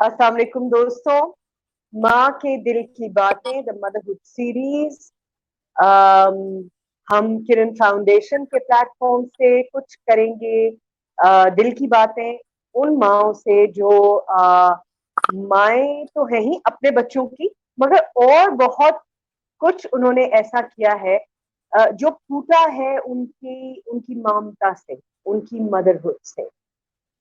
अस्सलाम वालेकुम दोस्तों। माँ के दिल की बातें, द मदरहुड सीरीज। हम किरण फाउंडेशन के प्लेटफॉर्म से कुछ करेंगे दिल की बातें उन माओ से जो माएँ तो है ही अपने बच्चों की, मगर और बहुत कुछ उन्होंने ऐसा किया है जो टूटा है उनकी उनकी ममता से, उनकी मदरहुड से।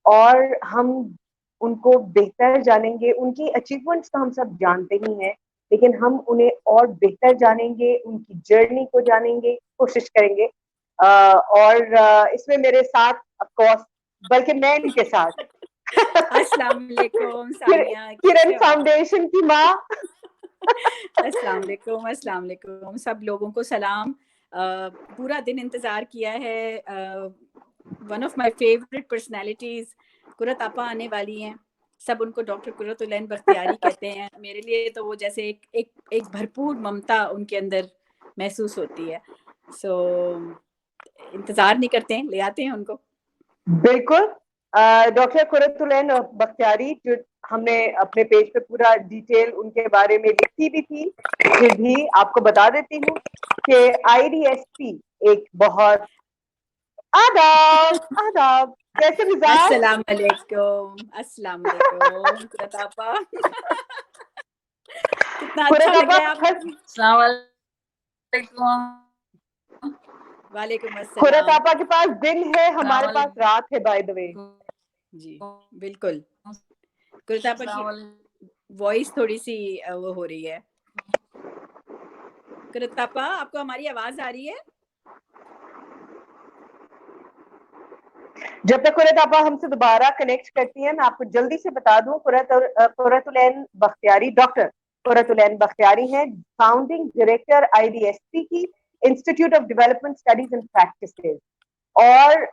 और हम उनको बेहतर जानेंगे। उनकी अचीवमेंट्स तो हम सब जानते ही हैं, लेकिन हम उन्हें और बेहतर जानेंगे, उनकी जर्नी को जानेंगे, कोशिश करेंगे। और इसमें मेरे साथ ऑफ कोर्स, बल्कि मैं इनके साथ अस्सलाम वालेकुम सानिया, किरण कैसे हो आप? फाउंडेशन की माँ। अस्सलाम वालेकुम, अस्सलाम वालेकुम, सब लोगों को सलाम। पूरा दिन इंतज़ार किया है। One of my favourite personalities Qurat Aapa आने वाली हैं। सब उनको डॉक्टर कुरतुलैन बख्तियारी कहते हैं। मेरे लिए तो वो जैसे एक भरपूर ममता उनके अंदर महसूस होती है। सो इंतज़ार नहीं करते हैं, ले आते हैं उनको। बिल्कुल। डॉक्टर कुरतुलैन बख्तियारी, जो हमने अपने पेज पे पूरा डिटेल उनके बारे में लिखी भी थी, फिर भी आपको बता देती हूँ कि आईडीएसपी एक बहुत आदाब आदाब कैसे मिजाज। अस्सलाम वालेकुम, अस्सलाम वालेकुम कुरत आपा। कितना अच्छा कुरत लग आपा रहा है आप फर्स्ट। अस्सलाम वालेकुम। वालेकुम कुरत अस्सलाम। आपा के पास दिन है, अस्सलाम हमारे पास वालेकुम। रात है, बाय द वे। जी, बिल्कुल। कुरत आपा अस्सलाम की वालेकुम। वॉइस थोड़ी-सी वो हो रही है। कुरत आपा, आपको हमारी आवाज़ आ रही है? जब तक कुरत आपा हमसे दोबारा कनेक्ट करती हैं, मैं आपको जल्दी से बता दूं, कुरतुलैन बख्तियारी, डॉक्टर कुरतुलैन बख्तियारी हैं फाउंडिंग डायरेक्टर आईडीएसपी की, institute of development studies and practices. और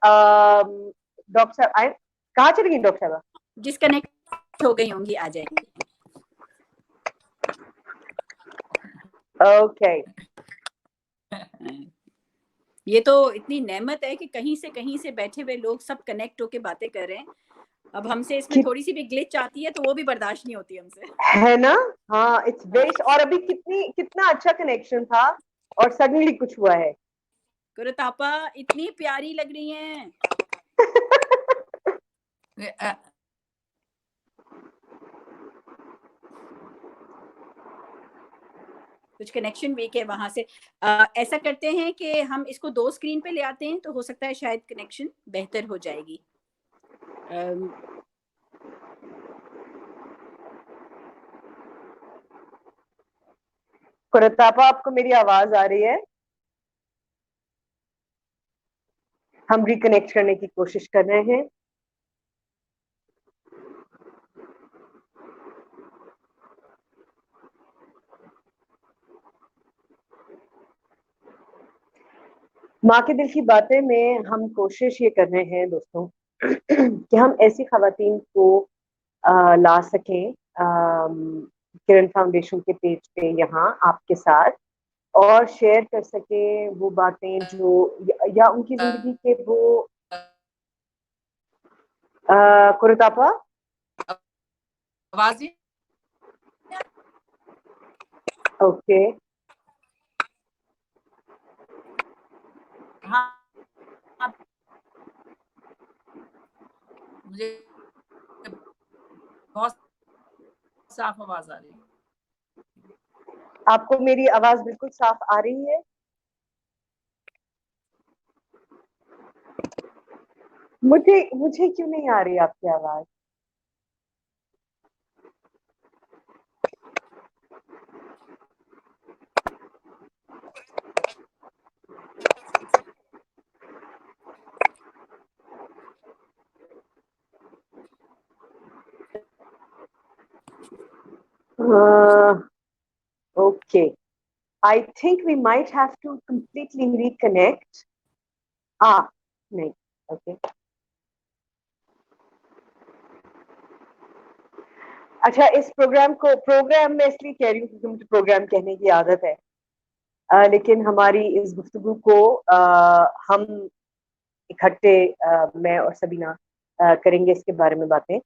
डॉक्टर साहब कहाँ चली गई डॉक्टर साहब? डिस्कनेक्ट हो गई होंगी, आ जाएंगी। ओके। ये तो इतनी नेमत है कि कहीं से बैठे हुए लोग सब कनेक्ट होके बातें कर रहे हैं। अब हमसे इसमें थोड़ी सी भी ग्लिच आती है तो वो भी बर्दाश्त नहीं होती हमसे। है ना? हाँ, इट्स हाँ। वेरी। और अभी कितना अच्छा कनेक्शन था और सडनली कुछ हुआ है। कुरत आपा इतनी प्यारी लग रही हैं। कुछ कनेक्शन वीक है वहां से। ऐसा करते हैं कि हम इसको 2 स्क्रीन पे ले आते हैं तो हो सकता है शायद कनेक्शन बेहतर हो जाएगी। अम, कुरत आपा, आपको मेरी आवाज आ रही है? हम रिकनेक्ट करने की कोशिश कर रहे हैं। माँ के दिल की बातें में हम कोशिश ये कर रहे हैं दोस्तों कि हम ऐसी खवातीन को ला सकें किरण फाउंडेशन के पेज पे यहाँ आपके साथ, और शेयर कर सके वो बातें जो या उनकी जिंदगी के वो कुरतापा। आवाज ओके। हाँ हाँ, मुझे बहुत साफ आवाज आ रही है। आपको मेरी आवाज बिल्कुल साफ आ रही है? मुझे मुझे क्यों नहीं आ रही आपकी आवाज? Okay, I think we might have to completely reconnect. नहीं। ओके। अच्छा, इस प्रोग्राम में इसलिए कह रही हूँ क्योंकि मुझे प्रोग्राम कहने की आदत है। लेकिन हमारी इस गुफ्तगू को हम इकट्ठे, मैं और सबीना करेंगे इसके बारे में बातें।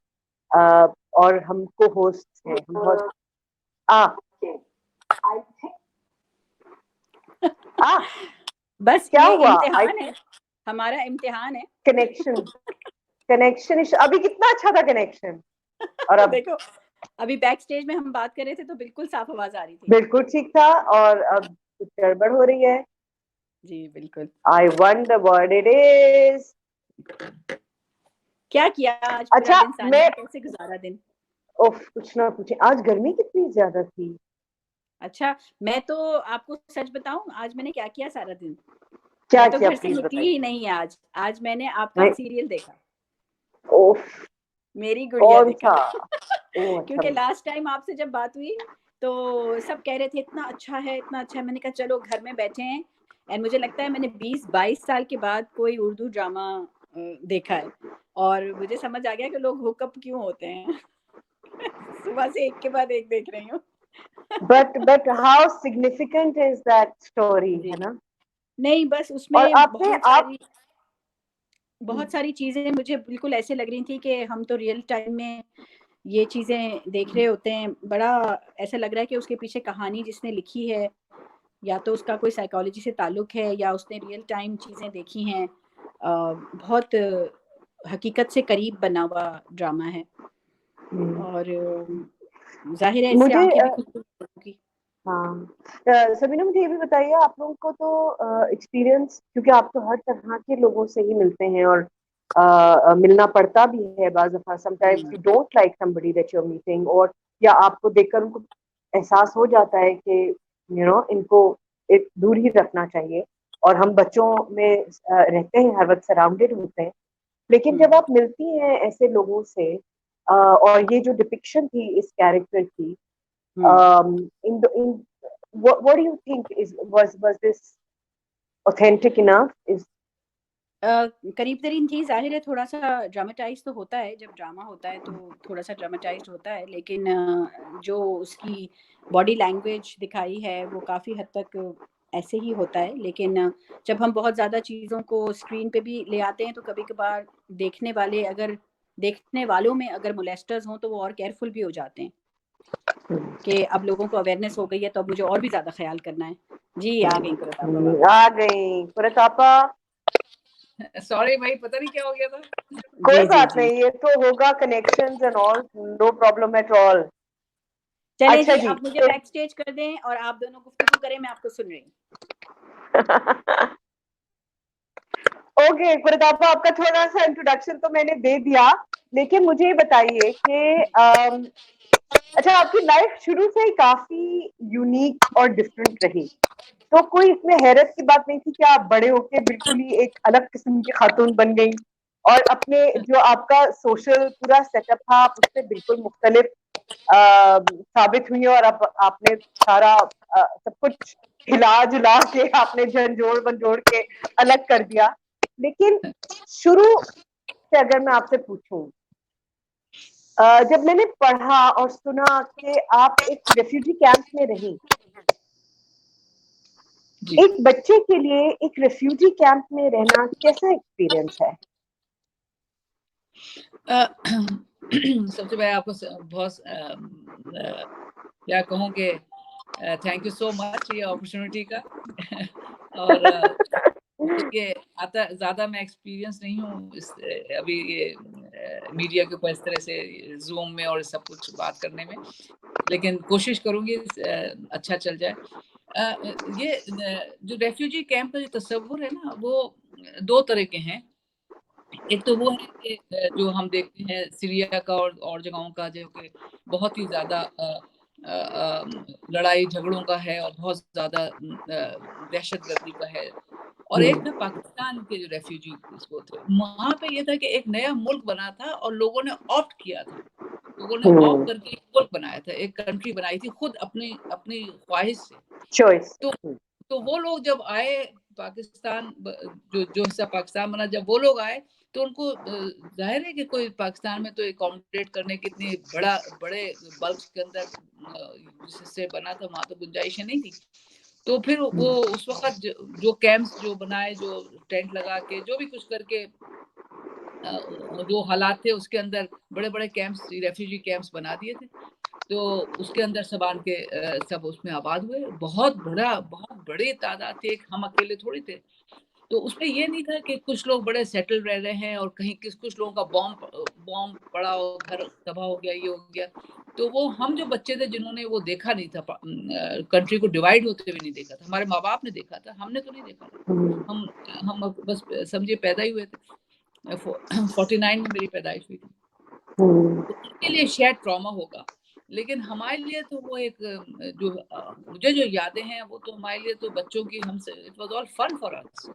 और हम को होस्ट हैं, हम बहुत आ आ बस क्या ये हुआ? इम्तिहान है, हमारा इम्तिहान है। कनेक्शन अभी कितना अच्छा था कनेक्शन, और अब देखो अभी बैक स्टेज में हम बात कर रहे थे तो बिल्कुल साफ आवाज आ रही थी। बिल्कुल ठीक था, और अब कुछ गड़बड़ हो रही है। जी बिल्कुल। I wonder what it is. क्या किया आज पूरा अच्छा दिन सानिया, कैसे गुजारा दिन? उफ, कुछ ना पूछे, आज गर्मी कितनी ज्यादा थी। अच्छा मैं तो आपको सच बताऊं, आज मैंने क्या किया सारा दिन? क्या मैं तो किया घर से प्लीज निकली बताइए। ही नहीं आज मैंने आपका सीरियल देखा, उफ, मेरी गुड़िया कौन देखा। सा? ओ अच्छा। क्योंकि लास्ट टाइम आपसे जब बात हुई तो सब कह रहे थे इतना अच्छा है इतना अच्छा है, मैंने कहा चलो घर में बैठे हैं, एंड मुझे लगता है मैंने 20-22 साल के बाद कोई उर्दू ड्रामा देखा है, और मुझे समझ आ गया कि लोग हुकअप क्यों होते हैं। सुबह से एक के बाद एक देख रही हूँ। But how significant is that story, है ना? नहीं बस और उसमें आपने आप बहुत सारी चीजें मुझे बिल्कुल ऐसे लग रही थी कि हम तो रियल टाइम में ये चीजें देख रहे होते हैं। बड़ा ऐसा लग रहा है कि उसके पीछे कहानी जिसने लिखी है या तो उसका कोई साइकोलॉजी से ताल्लुक है या उसने रियल टाइम चीजें देखी हैं। बहुत हकीकत से करीब बना हुआ ड्रामा है, और जाहिर है इससे मुझे आंखें भी खुल होगी। हाँ, सबीना मुझे ये भी बताइए, आप लोगों को तो एक्सपीरियंस, क्योंकि आप तो हर तरह के लोगों से ही मिलते हैं, और मिलना पड़ता भी है बाज़ दफा। Sometimes you don't like somebody that you are meeting, और या आपको देखकर उनको एहसास हो जाता है कि इनको एक दूर ही रखना चाहिए, और हम बच्चों में रहते हैं, हर वक्त सराउंडेड होते हैं। लेकिन जब आप मिलती हैं ऐसे लोगों से, और ये जो डिपिक्शन थी इस कैरेक्टर की, in what do you think was this authentic enough? Is करीब तरीन थी। जाहिर है थोड़ा सा ड्रामेटाइज तो होता है, जब ड्रामा होता है तो थोड़ा सा ड्रामेटाइज होता है, लेकिन जो उसकी बॉडी लैंग्वेज दिखाई है वो काफ़ी हद तक ऐसे ही होता है। लेकिन जब हम बहुत ज़्यादा चीज़ों को स्क्रीन पे भी ले आते हैं तो कभी कभार देखने वालों में अगर मोलेस्टर्स हों तो वो और केयरफुल भी हो जाते हैं कि अब लोगों को अवेयरनेस हो गई है तो अब मुझे और भी ज़्यादा ख्याल करना है। जी आ गई कुरतापा वापस। आ गई कुरतापा। सॉरी भाई, पता नहीं क्या हो गया था। कोई जी जी बात जी नहीं, ये तो होगा, connections and all, no problem at all. चलें अच्छा जी, जी, आप मुझे बैक स्टेज कर दें और आप दोनों गुफ्तगू करें, मैं आपको सुन रही हूँ। ओके कुरतापा, आपका थोड़ा सा इंट्रोडक्शन तो मैंने दे दिया, लेकिन मुझे ये बताइए कि अच्छा, आपकी लाइफ शुरू से ही काफी यूनिक और डिफरेंट रही, तो कोई इसमें हैरत की बात नहीं थी कि आप बड़े होके बिल्कुल ही एक अलग किस्म की खातून बन गई, और अपने जो आपका सोशल पूरा सेटअप था आप उससे बिल्कुल मुख्तलिफ साबित हुई, और अब आपने सारा सब कुछ हिला जुला के आपने झंझोड़ बंजोड़ के अलग कर दिया। लेकिन शुरू से अगर मैं आपसे पूछूं, जब मैंने पढ़ा और सुना कि आप एक रेफ्यूजी कैंप में रही, एक बच्चे के लिए एक रेफ्यूजी कैंप में रहना कैसा एक्सपीरियंस है? सबसे पहले आपको बहुत क्या कहूँ कि थैंक यू सो मच ये अपॉर्चुनिटी का। और ये आता ज़्यादा मैं एक्सपीरियंस नहीं हूँ इस अभी ये मीडिया के ऊपर इस तरह से जूम में और सब कुछ बात करने में, लेकिन कोशिश करूँगी अच्छा चल जाए। ये जो रेफ्यूजी कैंप का जो तस्वुर है ना, वो दो तरह के हैं। एक तो वो है कि जो हम देखते हैं सीरिया का और जगहों का, जो कि बहुत ही ज़्यादा लड़ाई झगड़ों का है और बहुत ज़्यादा दहशतगर्दी का है। और एक था पाकिस्तान के जो रेफ्यूजी वो थे, वहाँ पे ये था कि एक नया मुल्क बना था और लोगों ने ऑप्ट किया था, लोगों ने ऑप्ट करके एक मुल्क बनाया था, एक कंट्री बनाई थी खुद अपनी अपनी ख्वाहिश से। चॉइस। तो वो लोग जब आए पाकिस्तान, जो हिस्सा पाकिस्तान बना, जब वो लोग आए तो उनको जाहिर है कि कोई पाकिस्तान में तो एकोमोडेट करने की इतनी बड़े बल्क के अंदर जिस हिस्से बना था वहां तो गुंजाइश नहीं थी। तो फिर वो उस वक्त जो कैंप्स जो बनाए, जो टेंट लगा के जो भी कुछ करके जो हालात थे उसके अंदर बड़े बड़े कैंप्स, रेफ्यूजी कैंप्स बना दिए थे, तो उसके अंदर सब आन के सब उसमें आबाद हुए। बहुत बड़ी तादाद थी, हम अकेले थोड़ी थे। तो उसमें ये नहीं था कि कुछ लोग बड़े सेटल रह रहे हैं और कहीं कुछ लोगों का बॉम्ब पड़ा और घर तबाह हो गया, ये हो गया। तो वो हम जो बच्चे थे जिन्होंने वो देखा नहीं था, कंट्री को डिवाइड होते हुए नहीं देखा था। हमारे माँ बाप ने देखा था, हमने तो नहीं देखा था। हम बस समझिए पैदा ही हुए थे। 49 में मेरी पैदाइश हुई थी। तो उनके लिए शायद ट्रॉमा होगा, लेकिन हमारे लिए तो वो एक जो मुझे जो यादें हैं वो तो हमारे लिए तो बच्चों की, हमसे it was all fun for us.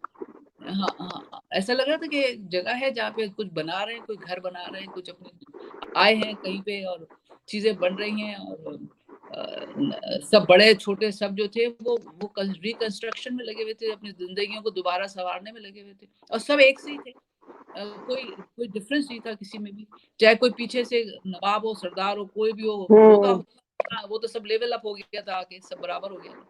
हाँ, ऐसा लग रहा था कि एक जगह है जहाँ पे कुछ बना रहे हैं, कोई घर बना रहे हैं, कुछ अपने आए हैं कहीं पे और चीजें बन रही हैं। और सब बड़े छोटे सब जो थे वो रिकंस्ट्रक्शन में लगे हुए थे, अपनी जिंदगियों को दोबारा संवारने में लगे हुए थे, और सब एक से ही थे। कोई डिफरेंस नहीं था किसी में भी, चाहे कोई पीछे से नवाब हो, सरदार हो, कोई भी हो, होगा। वो तो सब लेवल अप हो गया था, आके सब बराबर हो गया था।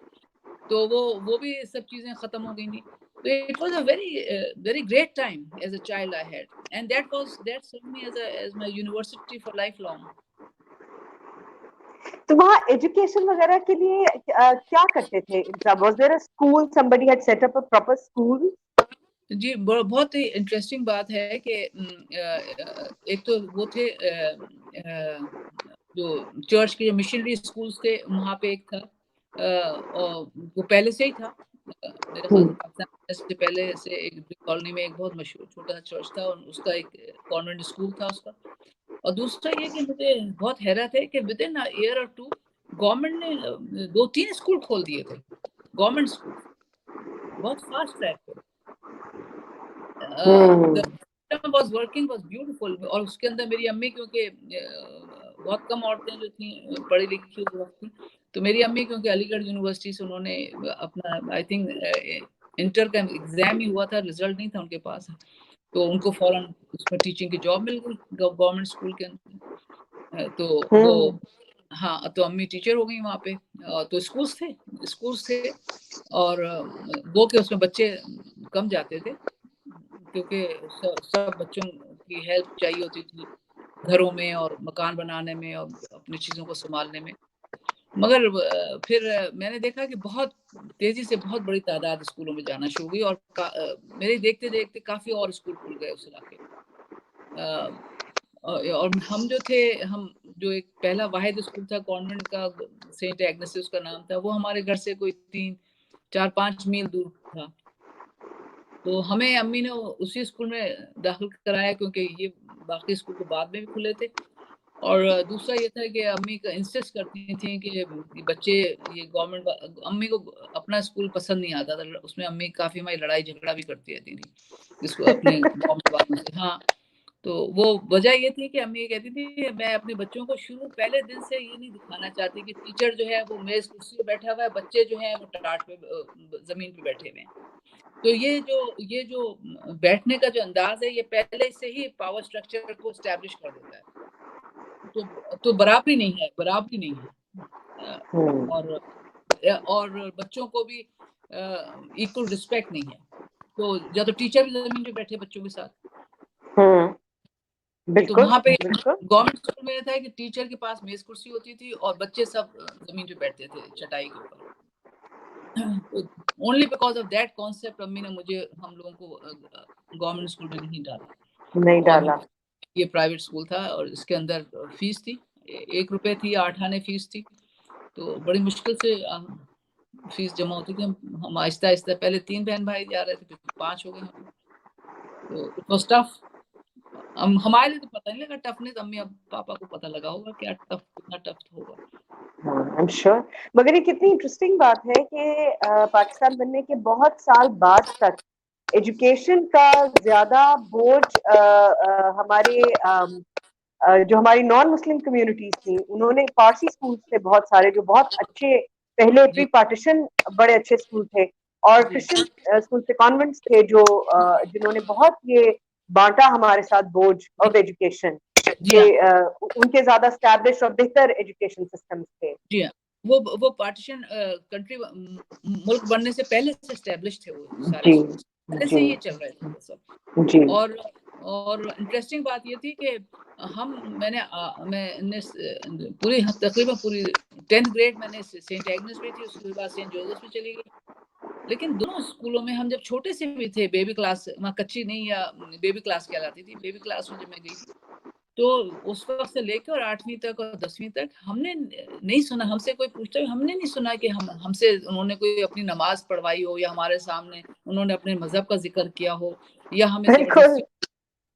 तो वो भी सब चीजें खत्म हो गई थी। So it was a very great time as a child I had, and that served me as my university for lifelong. तो वहाँ एजुकेशन वगैरह के लिए क्या करते थे? Was there a school? Somebody had set up a proper school? जी, बहुत ही interesting बात है कि एक तो वो थे जो चर्च के मिशनरी स्कूल्स थे, वहाँ पे एक था, और वो पहले से ही था। मेरे ख्याल से पाकिस्तान से पहले से एक कॉलोनी में एक बहुत मशहूर छोटा सा चर्च था, और उसका एक कॉन्वेंट स्कूल था उसका। और दूसरा ये कि मुझे बहुत हैरत है कि विद इन अ ईयर और टू गवर्नमेंट ने 2-3 स्कूल खोल दिए थे, गवर्नमेंट स्कूल, बहुत फास्ट ट्रैक पे। was working was beautiful। और उसके अंदर मेरी अम्मी, क्योंकि बहुत कम औरतें जो थी पढ़ी लिखी उस वक्त थी, तो मेरी अम्मी क्योंकि अलीगढ़ यूनिवर्सिटी से उन्होंने अपना आई थिंक इंटर का एग्जाम ही हुआ था, रिजल्ट नहीं था उनके पास, तो उनको फौरन उसमें टीचिंग की जॉब मिल गई गवर्नमेंट स्कूल के अंदर। तो वो हाँ, तो अम्मी टीचर हो गई वहाँ पे। तो स्कूल्स थे और वो के उसमें बच्चे कम जाते थे, क्योंकि सब बच्चों की हेल्प चाहिए होती थी घरों में और मकान बनाने में और अपनी चीजों को संभालने में। मगर फिर मैंने देखा कि बहुत तेजी से बहुत बड़ी तादाद स्कूलों में जाना शुरू हुई, और मेरे देखते देखते काफी और स्कूल खुल गए उस इलाके में। और हम जो एक पहला वाहिद स्कूल था कॉन्वेंट का, सेंट एग्नेस उसका नाम था, वो हमारे घर से कोई 3-4-5 मील दूर था। तो हमें अम्मी ने उसी स्कूल में दाखिल कराया, क्योंकि ये बाकी स्कूल तो बाद में भी खुले थे। और दूसरा ये था कि अम्मी का इंसिस्ट करती थी कि बच्चे ये गवर्नमेंट, अम्मी को अपना स्कूल पसंद नहीं आता था, उसमें अम्मी काफी हमारी लड़ाई झगड़ा भी करती रहती थी जिसको अपने गवर्नमेंट वालों से। हाँ, तो वो वजह ये थी कि अम्मी ये कहती थी मैं अपने बच्चों को शुरू पहले दिन से ये नहीं दिखाना चाहती कि टीचर जो है वो मेज कुर्सी पे बैठा हुआ है, बच्चे जो है वो टाट पे जमीन पे बैठे हुए हैं। तो ये जो बैठने का जो अंदाज है, ये पहले से ही पावर स्ट्रक्चर को एस्टैब्लिश कर देता है। तो बराबरी नहीं है। और बच्चों को भी इक्वल रिस्पेक्ट नहीं है। तो या तो टीचर भी जमीन पे बैठे बच्चों के साथ। तो वहाँ पे गवर्नमेंट स्कूल में था कि टीचर के पास मेज कुर्सी होती थी और बच्चे सब जमीन पे बैठते थे चटाई के ऊपर। Only because of that concept अम्मी ने मुझे हम लोगों को गवर्नमेंट स्कूल में नहीं डाला। ये प्राइवेट स्कूल था और इसके अंदर फीस थी 1 रुपए थी, 8 आने फीस थी। तो बड़ी मुश्किल से फीस जमा होती थी। हम आहिस्ता आहिस्ता पहले 3 बहन भाई जा रहे थे, फिर 5 हो गए हम। तो इट वाज टफ। हमारे लिए तो पता नहीं लगा टफनेस, अम्मी अब पापा को पता लगा होगा क्या कितना टफ होगा। I am sure. मगर ये कितनी इंटरेस्टिंग बात है कि पाकिस्तान बनने के बहुत साल बाद तक एजुकेशन का ज्यादा बोझ हमारे जो हमारी नॉन मुस्लिम कम्युनिटीज थी, उन्होंने पारसी स्कूल थे बहुत सारे जो बहुत अच्छे, पहले प्री पार्टीशन बड़े अच्छे स्कूल थे, और क्रिश्चियन स्कूल थे, कॉन्वेंट्स थे जो जिन्होंने बहुत ये बांटा हमारे साथ बोझ ऑफ एजुकेशन के, उनके ज्यादा स्टैब्लिश और बेहतर एजुकेशन सिस्टम्स थे। जी हाँ, वो पार्टीशन कंट्री मुल्क बनने से पहले से एस्टैब्लिश थे वो सारे, पहले से ये चल रहे थे सब। और और इंटरेस्टिंग बात ये थी कि मैंने तकरीबन पूरी 10th ग्रेड मैंने सेंट एग्नेस में थी, उसके बाद सेंट जोसेफ में चली गई। लेकिन दोनों स्कूलों में हम जब छोटे से भी थे, बेबी क्लास, वहाँ कच्ची नहीं या बेबी क्लास कहलाती थी, बेबी क्लास में जब मैं गई थी, तो उस वक्त से लेकर और 8वीं तक और 10वीं तक हमने नहीं सुना, हमसे कोई पूछता, हमने नहीं सुना कि हमसे उन्होंने कोई अपनी नमाज पढ़वाई हो या हमारे सामने उन्होंने अपने मजहब का जिक्र किया हो या हमें जबरदस्ती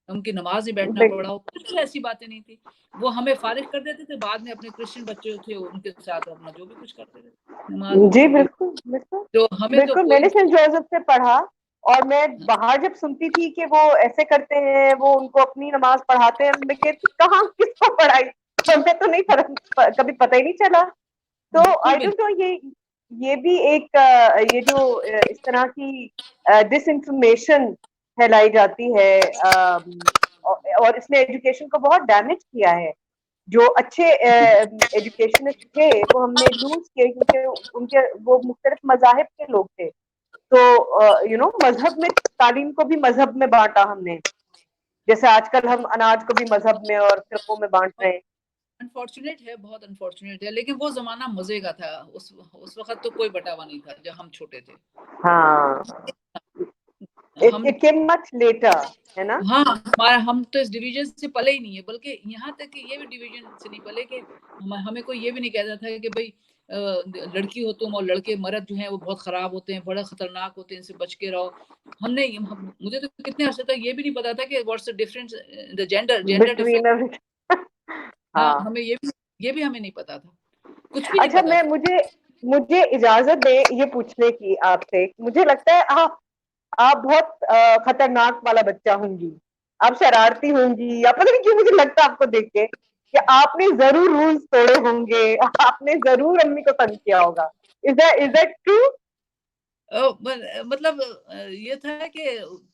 उनकी नमाज में बैठना पड़ा हो, कुछ ऐसी बातें नहीं थी। वो हमें फारिग कर देते थे, बाद में अपने क्रिश्चियन बच्चे थे उनके साथ अपना जो भी कुछ करते थे। जी बिल्कुल बिल्कुल, तो हमें बिल्कुल, मैंने सेंट जोसेफ से पढ़ा और मैं बाहर जब सुनती थी कि वो ऐसे करते हैं, वो उनको अपनी नमाज पढ़ाते हैं, मैं कहती कहाँ, किसको पढ़ाई, हमें तो नहीं कभी पता ही नहीं चला। तो आई डोंट नो, ये भी एक ये जो इस तरह की डिस इंफॉर्मेशन फैलाई जाती है और इसने एजुकेशन को बहुत डैमेज किया है। जो अच्छे एजुकेशनिस्ट थे वो हमने लूज किए क्योंकि उनके वो मुख्तलिफ मजाहिब के लोग थे। तो यू नो मजहब में तालीम को भी मजहब में बांटा हमने, जैसे आजकल हम अनाज को भी मजहब में और फिरकों में बांट रहे हैं। अनफॉर्चुनेट है, बहुत अनफॉर्चुनेट है, लेकिन वो जमाना मजे का था। उस वक्त तो कोई बटावा नहीं था जब हम छोटे थे। हाँ, it came much later, है ना? हाँ, हम तो इस डिवीजन से पले ही नहीं है, बल्कि यहाँ तक कि ये भी डिवीजन से नहीं पले कि हमें कोई ये भी नहीं कहता था कि भाई लड़की हो तुम और लड़के मर्द जो हैं वो बहुत खराब होते हैं, बड़ा खतरनाक होते हैं, इनसे बच के रहो। मुझे तो कितने अर्से तक ये भी नहीं पता था कि what's the difference the gender difference. हाँ, हमें ये भी हमें नहीं पता था, कुछ भी नहीं अच्छा, पता। मुझे इजाजत दे ये पूछने की आपसे, मुझे लगता है आप बहुत खतरनाक वाला बच्चा होंगी, आप शरारती होंगी, या पता नहीं क्यों मुझे लगता है आपको देख के कि आपने जरूर रूल्स तोड़े होंगे, आपने जरूर अम्मी को तंग किया होगा। Is that true? मतलब ये था कि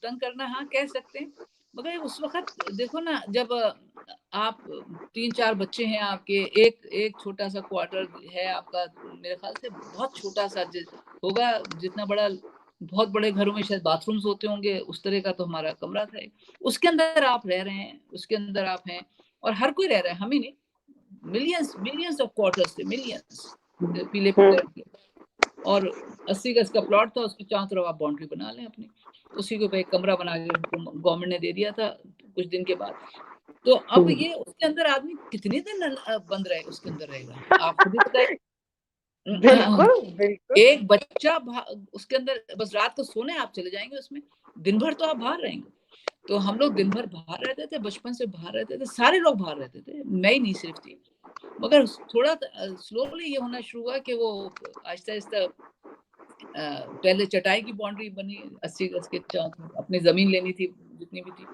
तंग करना, हाँ कह सकते हैं, मगर उस वक्त देखो ना, जब आप 3-4 बच्चे हैं आपके, एक छोटा सा क्वार्टर है आपका, मेरे ख्याल से बहुत छोटा सा होगा, जितना बड़ा बहुत बड़े घरों में शायद बाथरूम्स होते होंगे, उस तरह का तो हमारा कमरा था। उसके अंदर आप रह रहे हैं, उसके अंदर आप हैं, और हर कोई रह रहा है, हम ही नहीं, मिलियंस ऑफ क्वार्टर्स थे, मिलियंस पीले पीले, और 80 गज का प्लॉट था, उसके चारों तरफ आप बाउंड्री बना लें अपनी, उसी के ऊपर एक कमरा बना के गवर्नमेंट ने दे दिया था कुछ दिन के बाद। तो अब ये उसके अंदर आदमी कितने दिन बंद रहे, उसके अंदर रहेगा, आप खुद ही बताइए। बिल्कुल। एक बच्चा उसके अंदर, बस रात को सोने आप चले जाएंगे उसमें, दिन भर तो आप बाहर रहेंगे। तो हम लोग दिन भर बाहर रहते थे, बचपन से बाहर रहते थे, सारे लोग बाहर रहते थे, मैं ही नहीं सिर्फ थी। मगर थोड़ा स्लोली ये होना शुरू हुआ कि वो आहिस्ता आहिस्ता पहले चटाई की बाउंड्री बनी 80 गज के, अपनी जमीन लेनी थी जितनी भी थी,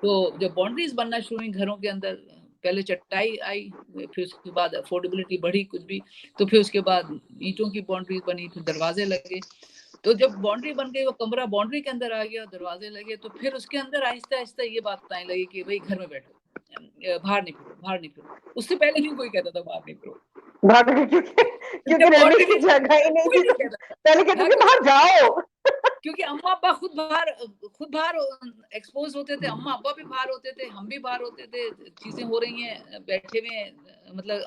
तो जब बाउंड्रीज बनना शुरू हुई घरों के अंदर, पहले चटाई आई, फिर उसके बाद अफोर्डेबिलिटी बढ़ी कुछ भी, तो फिर उसके बाद ईंटों की बाउंड्रीज बनी, फिर दरवाजे लगे। तो जब बाउंड्री बन गई, वो कमरा बाउंड्री के अंदर आ गया, दरवाजे लगे, तो फिर उसके अंदर आहिस्ता आहिस्ता ये बात आने लगी कि भाई घर में बैठो, बाहर नहीं फिरो, बाहर नहीं फिरो। उससे पहले नहीं कोई कहता था बाहर नहीं फिरो, क्योंकि रहने की जगह ही नहीं थी, पहले कहते थे बाहर जाओ। क्योंकि अम्मा अब्बा खुद बाहर एक्सपोज होते थे, अम्मा अब्बा भी बाहर होते थे, हम भी बाहर होते थे, चीजें हो रही हैं, बैठे हुए, मतलब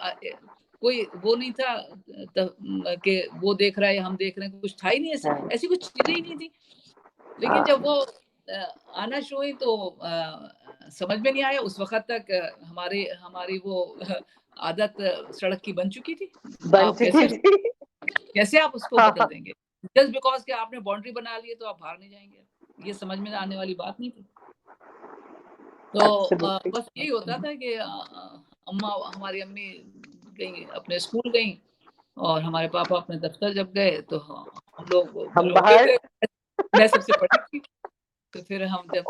कोई वो नहीं था कि वो देख रहा है हम देख रहे हैं, कुछ था ही नहीं, ऐसी कुछ चीजें ही नहीं थी। लेकिन जब वो आना शुरू हुई तो समझ में नहीं आया, उस वक्त तक हमारी वो आदत सड़क की बन चुकी थी, कैसे आप उसको बदल देंगे जस्ट बिकॉज कि आपने बाउंड्री बना ली है तो आप बाहर नहीं जाएंगे, ये समझ में आने वाली बात नहीं थी। तो बस यही होता था कि हमारी अम्मी गई अपने स्कूल गई और हमारे पापा अपने दफ्तर जब गए, तो हम लोग बाहर, मैं सबसे बड़ी थी, तो फिर हम जब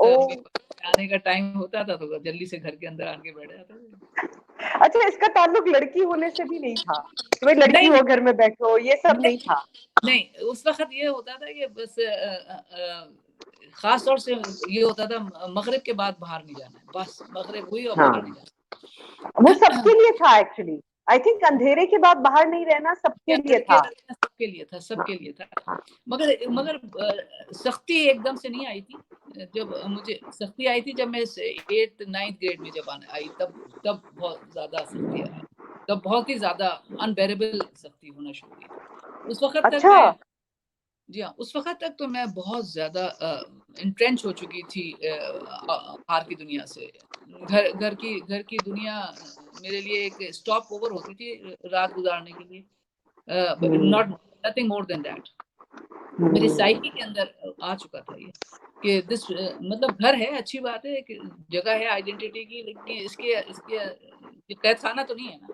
आने का टाइम होता था तो जल्दी से घर के अंदर आके बैठ जाते थे। अच्छा, इसका ताल्लुक लड़की होने से भी नहीं था कि भाई लड़की हो घर में बैठो, ये सब नहीं था? नहीं, उस वक्त ये होता था कि बस खास तौर से ये होता था मगरिब के बाद बाहर नहीं जाना है, बस मगरिब हुई और बाहर नहीं जाना। वो सबके लिए था एक्चुअली, आई थिंक अंधेरे के बाद बाहर नहीं रहना सबके लिए था। सबके लिए था, सबके लिए था। हाँ। मगर सख्ती एकदम से नहीं आई थी। जब मुझे सख्ती आई थी जब मैं 8th 9th ग्रेड में जब आई, तब बहुत ज्यादा सख्ती आई, तब बहुत ही ज्यादा अनबेरेबल सख्ती होना शुरू हुई। उस वक्त तक मैं, जी हाँ, उस वक्त तक तो मैं बहुत ज्यादा इंट्रेंच हो चुकी थी बाहर की दुनिया से। घर की दुनिया मेरे लिए एक स्टॉप ओवर होती थी रात गुजारने के लिए, not nothing more than that. मेरी साइकी के अंदर आ चुका था ये कि दिस मतलब घर है, अच्छी बात है, एक जगह है आइडेंटिटी की, लेकिन इसके कैदखाना तो नहीं है ना।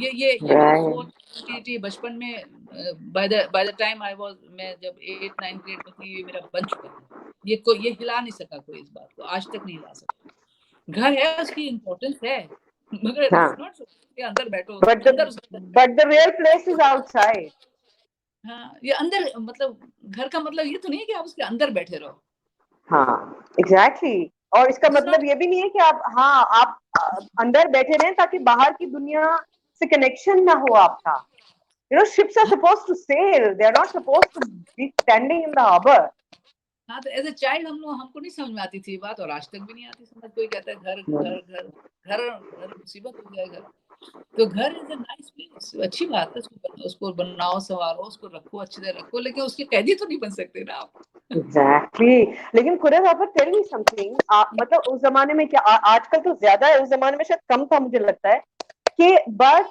ये मेरी सोच थी बचपन में। बाय द टाइम मैं जब 8th 9th ग्रेड में थी, ये मेरा बन चुका था। ये हिला नहीं सका कोई इस बात को, आज तक नहीं हिला सका। घर है, उसकी इम्पोर्टेंस है, मगर इट्स नॉट सो कि अंदर बैठो, but the real place is outside. हाँ, ये अंदर, मतलब घर का मतलब ये तो नहीं है कि आप उसके अंदर बैठे रहो। हाँ एग्जैक्टली। और इसका मतलब ये भी नहीं है कि आप अंदर बैठे रहें ताकि बाहर की दुनिया से कनेक्शन ना हो आपका। You know, ships are supposed to sail. They are not supposed to be standing in the harbor. हाँ, तो एज ए चाइल्ड हमको नहीं समझ में आती थी बात, और आज तक भी नहीं आती समझ। कोई कहता है घर घर घर घर घर मुसीबत हो जाएगा। तो घर इज अ नाइस प्लेस, अच्छी बात है, उसको बनाओ, संवारो, उसको रखो, अच्छी तरह रखो, लेकिन उसके कैदी तो नहीं बन सकते ना आप। Exactly. लेकिन कुरैश आप टेल मी समथिंग, मतलब उस जमाने में क्या, आजकल तो ज्यादा है, उस जमाने में शायद कम था मुझे लगता है कि बट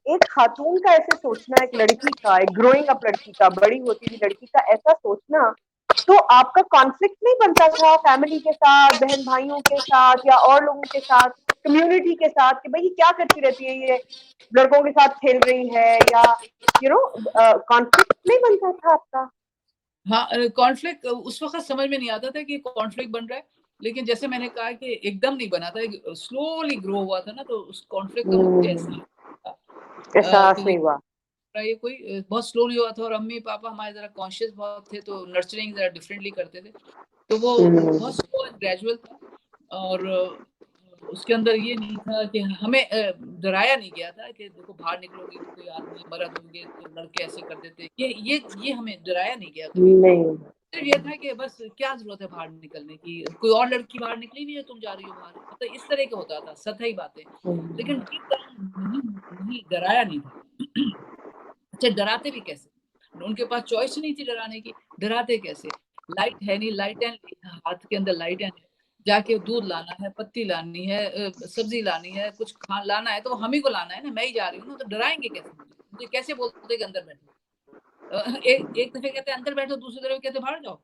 एक खातून का ऐसे सोचना, एक लड़की का, एक ग्रोइंग अप लड़की का, बड़ी होती हुई लड़की का ऐसा सोचना, तो आपका कॉन्फ्लिक्ट नहीं बनता था फैमिली के साथ, बहन भाइयों के साथ, या और लोगों के साथ, कम्युनिटी के साथ, कि भाई ये क्या करती रहती है, ये लड़कों के साथ खेल रही है, या कॉन्फ्लिक्ट नहीं बनता था आपका? हाँ, कॉन्फ्लिक्ट उस वक्त समझ में नहीं आता था कि कॉन्फ्लिक्ट बन रहा है, लेकिन जैसे मैंने कहा कि एकदम नहीं बना था, स्लोली ग्रो हुआ था ना, तो उस कॉन्फ्लिक्ट का मुझे एहसास नहीं हुआ। ये कोई बहुत स्लोली हुआ था, और अम्मी पापा हमारे जरा कॉन्शियस बहुत थे, तो नर्चरिंग जरा डिफरेंटली करते थे, तो वो बहुत स्लो एंड ग्रेजुअल था। और उसके अंदर ये नहीं था कि हमें डराया नहीं गया था कि देखो बाहर निकलोगे तो कोई आदमी मर्द होंगे तो लड़के ऐसे कर देते, ये हमें डराया नहीं गया कभी नहीं। सिर्फ ये था कि बस क्या जरूरत है बाहर निकलने की, कोई और लड़की बाहर निकली नहीं है, तुम जा रही हो बाहर, मतलब इस तरह का होता था, सतही बातें, लेकिन नहीं डराया नहीं था। अच्छा, डराते भी कैसे? उनके पास चॉइस नहीं थी डराने की, डराते कैसे? लाइट है नहीं, लाइट है, हाथ के अंदर लाइट है, जाके दूध लाना है, पत्ती लानी है, सब्जी लानी है, कुछ लाना है, तो हम ही को लाना है ना, मैं ही जा रही हूँ ना, तो डराएंगे कैसे? मुझे कैसे बोलते कि अंदर बैठो? एक दफे कहते अंदर बैठो, दूसरी तरफ कहते बाहर जाओ,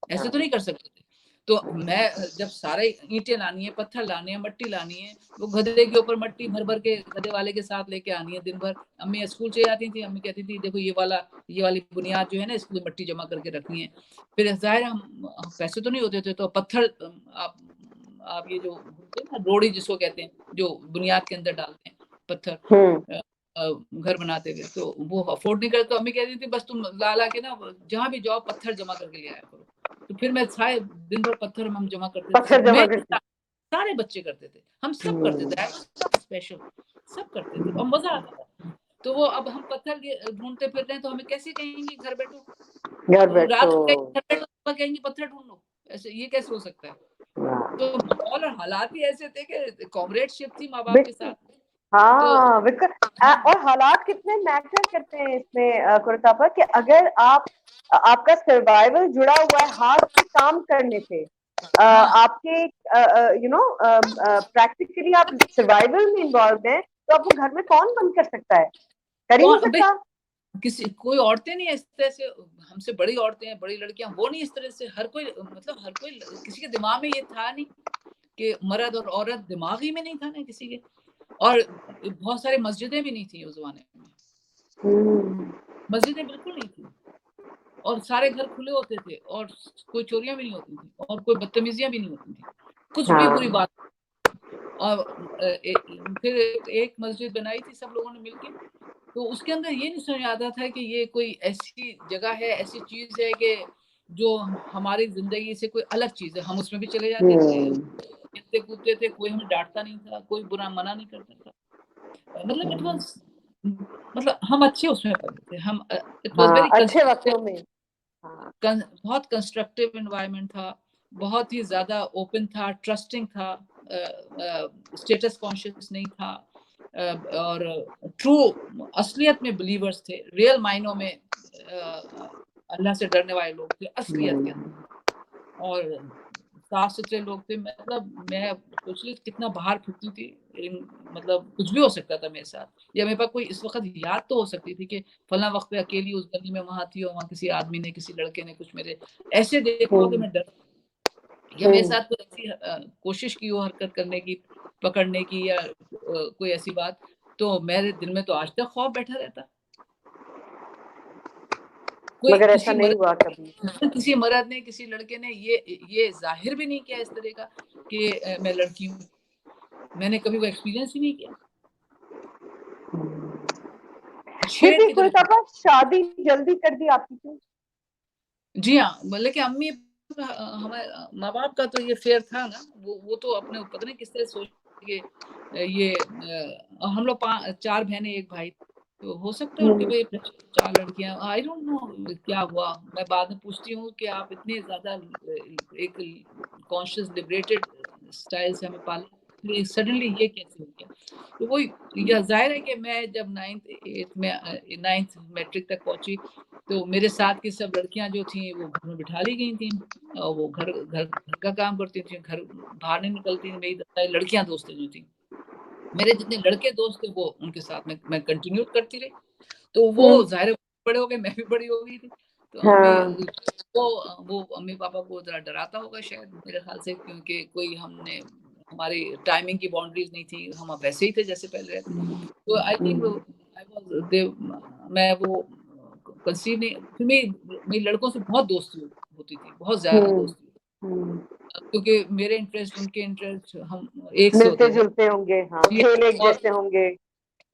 ऐसे तो नहीं कर सकते थे। तो मैं जब सारे ईंटें लानी है, पत्थर लाने हैं, मट्टी लानी है, वो गधे के ऊपर मट्टी भर भर के गधे वाले के साथ लेके आनी है दिन भर। अम्मी स्कूल चली जाती थी, अम्मी कहती थी देखो ये वाली बुनियाद जो है ना, इसको मट्टी जमा करके रखनी है। फिर जाहिर हम पैसे तो नहीं होते थे, तो पत्थर आप ये जो रोड़ी जिसको कहते हैं, जो बुनियाद के अंदर डालते हैं पत्थर, घर बनाते थे, तो वो अफोर्ड नहीं करते, तो अम्मी कहती थी बस तुम ला के ना जहाँ भी जाओ पत्थर जमा करके ले आया करो। तो फिर मैं सारे दिन भर पत्थर हम जमा करते थे, मैं सारे बच्चे करते थे, हम सब करते थे, स्पेशल सब करते थे, और मजा आता था। तो वो अब हम पत्थर ढूंढते फिर रहे हैं, तो हमें कैसे कहेंगे घर बैठो, रात को कहेंगे पत्थर ढूंढ लो, ऐसे ये कैसे हो सकता है? तो माहौल और हालात ही ऐसे थे कि कॉमरेडशिप थी माँ बाप के साथ। हाँ, और हालात कितने मैटर करते हैं इसमें कुरतापा, कि अगर आपका सर्वाइवल जुड़ा हुआ है हाथ से काम करने से, आपके प्रैक्टिकली आप सर्वाइवल में इन्वॉल्व हैं, तो आपको घर में कौन बंद कर सकता है? कर ही नहीं सकता। कोई औरतें नहीं इस तरह से, हमसे बड़ी औरतें हैं, बड़ी लड़कियां, वो नहीं इस तरह से, हर कोई किसी के दिमाग में ये था नहीं कि मर्द और औरत, दिमाग ही में नहीं था ना किसी के। और बहुत सारी मस्जिदें भी नहीं थी उस जमाने में, मस्जिदें बिल्कुल नहीं थी, और सारे घर खुले होते थे, और कोई चोरियां भी नहीं होती थी, और कोई बदतमीजियां भी नहीं होती थी, कुछ भी बुरी बात। और फिर एक मस्जिद बनाई थी सब लोगों ने मिलकर, तो उसके अंदर ये नहीं समझ आता था कि ये कोई ऐसी जगह है, ऐसी चीज है कि जो हमारी जिंदगी से कोई अलग चीज है, हम उसमें भी चले जाते थे, खेलते कूदते थे, कोई हमें डांटता नहीं था, कोई बुरा मना नहीं करता था। मतलब इट वाज, मतलब हम अच्छे उसमें पढ़े थे हम। इट वाज वेरी अच्छे वक्तों में। हाँ। बहुत कंस्ट्रक्टिव एनवायरनमेंट था, बहुत ही ज्यादा ओपन था, ट्रस्टिंग था, स्टेटस कॉन्शियस नहीं था, और ट्रू असलियत में बिलीवर्स थे, रियल मायनों में अल्लाह से डरने वाले लोग थे असलियत के अंदर, और साफ सुथरे लोग थे। मतलब मैं सोचिए कितना बाहर फिरती थी, मतलब कुछ भी हो सकता था मेरे साथ, या मेरे पास कोई इस वक्त याद तो हो सकती थी कि फला वक्त पे अकेली उस गली में वहां थी, और वहां किसी आदमी ने, किसी लड़के ने कुछ मेरे ऐसे देखा हो कि मैं डर, या मेरे साथ कोई ऐसी कोशिश की हो हरकत करने की, पकड़ने की, या कोई ऐसी बात, तो मेरे दिल में तो आज तक खौफ बैठा रहता। कोई मगर ऐसा किसी नहीं हुआ कभी। किसी मर्द ने, किसी लड़के ने ये जाहिर भी नहीं किया इस तरह का कि मैं लड़की हूँ। मैंने कभी वो एक्सपीरियंस ही नहीं किया। शेर की तरह। शादी जल्दी कर दी आपकी क्यों? जी हाँ, मतलब कि अम्मी, हमारे माँ बाप का तो ये फेयर था ना, वो तो अपने पता नहीं किस तरह सोच के ये हम लोग 4 बहनें 1 भाई, तो हो सकता है उनके भाई 4 लड़कियां, आई डोंट नो क्या हुआ। मैं बाद में पूछती हूँ कि आप इतने ज्यादा एक कॉन्शियस लिबरेटेड स्टाइल से हमें पाला, सडनली ये कैसे हो गया? तो वही, या जाहिर है कि मैं जब 9th मैट्रिक तक पहुंची, तो मेरे साथ की सब लड़कियां जो थी वो घर में बिठा ली गई थी, और वो घर का काम करती थी, घर बाहर नहीं निकलती थी। मेरी लड़कियां दोस्त जो थी, मेरे जितने लड़के दोस्त थे वो उनके साथ में मैं कंटिन्यू करती रही। तो वो जाहिर बड़े हो गए, मैं भी बड़ी हो गई थी, तो अम्मी वो अम्मी पापा को जरा डराता होगा शायद मेरे ख्याल से, क्योंकि कोई हमने हमारी टाइमिंग की बाउंड्रीज नहीं थी, हम वैसे ही थे जैसे पहले रहते। तो आई थिंक मैं वो कंसीव नहीं, फिर मेरी लड़कों से बहुत दोस्ती होती थी, बहुत ज्यादा दोस्ती, क्योंकि मेरे इंटरेस्ट उनके इंटरेस्ट हम एक से होते मिलते थे, जुलते होंगे, हाँ, खेल एक जैसे होंगे।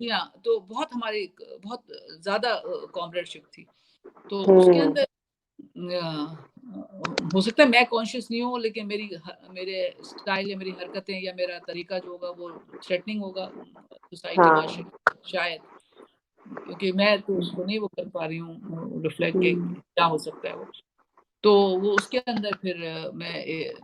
हाँ, तो बहुत हमारी बहुत ज्यादा कॉम्रेडशिप थी। तो उसके अंदर हो सकता है मैं कॉन्शियस नहीं हूँ, लेकिन मेरे स्टाइल या मेरी हरकतें या मेरा तरीका जो होगा वो थ्रेटनिंग होगा सोसाइटी, माशरे, शायद, क्योंकि मैं तो उसको नहीं वो कर पा रही हूँ रिफ्लेक्ट के क्या हो सकता है वो। तो वो उसके अंदर फिर मैं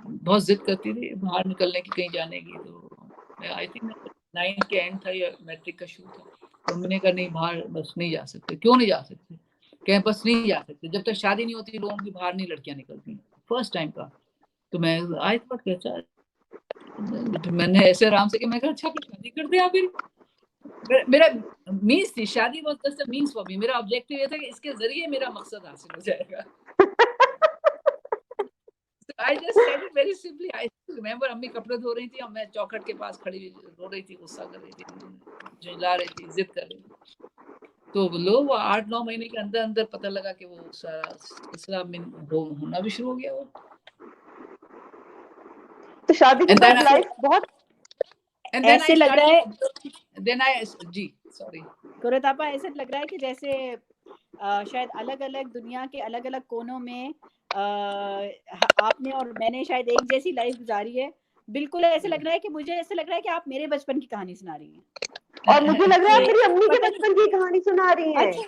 बहुत जिद करती थी बाहर निकलने की, कहीं जाने की। तो आई थिंक 9th के एंड था या मैट्रिक का शुरू था, तो मैंने कहा नहीं, बाहर बस नहीं जा सकते। क्यों नहीं जा सकते? कहीं बस नहीं जा सकते, जब तक शादी नहीं होती लोगों की बाहर नहीं लड़कियां निकलती, फर्स्ट टाइम का। तो मैं आई थॉट कि अच्छा, मैंने ऐसे आराम से कि मैं कहा अच्छा शादी कर दे आप। मेरा मीन्स थी शादी, was just a means for me. मेरा ऑब्जेक्टिव ये था कि इसके जरिए मेरा मकसद हासिल हो जाएगा। I just said it very simply. I remember अम्मी कपड़े धो रही थी और मैं चौखट के पास खड़ी रो रही थी, गुस्सा कर रही थी, झुंझला रही थी, जिद कर रही थी। तो लो वो 8-9 महीने के अंदर अंदर पता लगा कि वो सारा सिलसिला होना भी शुरू हो गया वो। तो शादी के बाद लाइफ बहुत ऐसे लग रहा है, जी सॉरी कुरत आपा, ऐसे लग रहा है कि जैसे शायद अलग अलग दुनिया के अलग अलग कोनों में आपने और मैंने शायद एक जैसी लाइफ गुजारी है। बिल्कुल ऐसे लग रहा है कि मुझे ऐसे लग रहा है कि आप मेरे बचपन की कहानी सुना रही हैं, और मुझे लग रहा है मेरी अम्मी के बचपन की कहानी सुना रही हैं। अच्छा।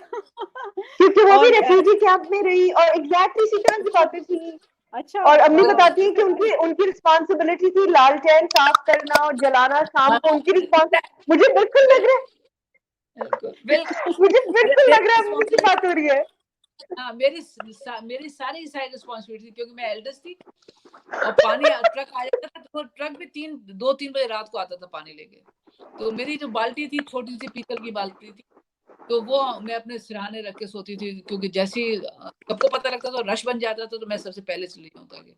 क्योंकि वो भी रेफ्यूजी कैंप में रही और एग्जैक्टली इसी तरह की बातें थी। अच्छा। और अम्मी बताती है कि उनकी रिस्पॉन्सिबिलिटी थी लालटेन साफ करना और जलाना शाम को, उनकी रिस्पॉन्सिबिलिटी। मुझे बिल्कुल लग रहा है, मुझे बिल्कुल लग रहा है अम्मी की बात हो रही है। हाँ, मेरी सारी रिस्पॉन्सिबिलिटी, क्योंकि मैं एल्डेस्ट थी, और पानी ट्रक आ जाता था, तो ट्रक भी 2-3 बजे रात को आता था पानी लेके। तो मेरी जो बाल्टी थी, छोटी सी पीतल की बाल्टी थी, तो वो मैं अपने सिरहाने रख के सोती थी, क्योंकि जैसे ही सबको पता लगता था रश बन जाता था, तो मैं सबसे पहले चली जाऊँ आगे।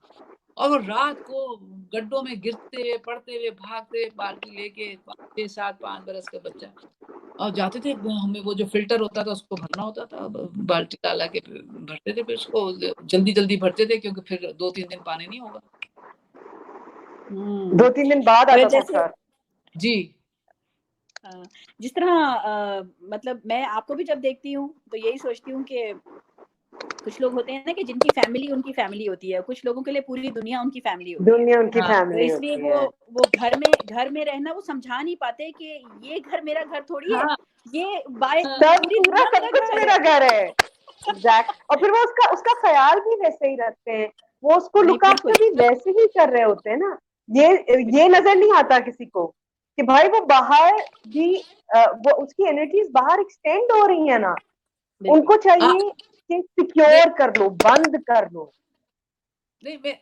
और वो रात को गड्ढों में गिरते हुए, पड़ते हुए, भागते हुए, बाल्टी लेके 6, 7, 5 बरस का बच्चा, और जाते थे। हमें वो जो फिल्टर होता था उसको भरना होता था, बाल्टी डाला के भरते थे, फिर उसको जल्दी जल्दी भरते थे, क्योंकि फिर 2-3 दिन पानी नहीं होगा। 2-3 दिन बाद आता था जी। जिस तरह मतलब मैं आपको भी जब देखती हूँ तो यही सोचती हूँ कि कुछ लोग होते हैं ना कि जिनकी फैमिली उनकी फैमिली होती है, कुछ लोगों के लिए पूरी दुनिया उनकी फैमिली होती है। दुनिया उनकी हाँ, तो फैमिली इसलिए होती है। वो घर में रहना वो समझा नहीं पाते कि ये घर मेरा घर थोड़ी है, हाँ, ये बाय सब पूरी पूरा दुनिया सब मेरा कुछ घर मेरा है। घर है। एग्जैक्ट। और फिर वो उसका ख्याल भी वैसे ही रखते हैं, वो उसको नहीं लुक बिल्कुल आफ्टर भी वैसे ही कर रहे होते हैं ना। ये नजर नहीं आता किसी को कि भाई वो बाहर भी वो उसकी एनर्जीज बाहर एक्सटेंड हो रही है ना, बिल्कुल। उनको चाहिए कि सिक्योर कर लो, बंद कर लो। नहीं मैं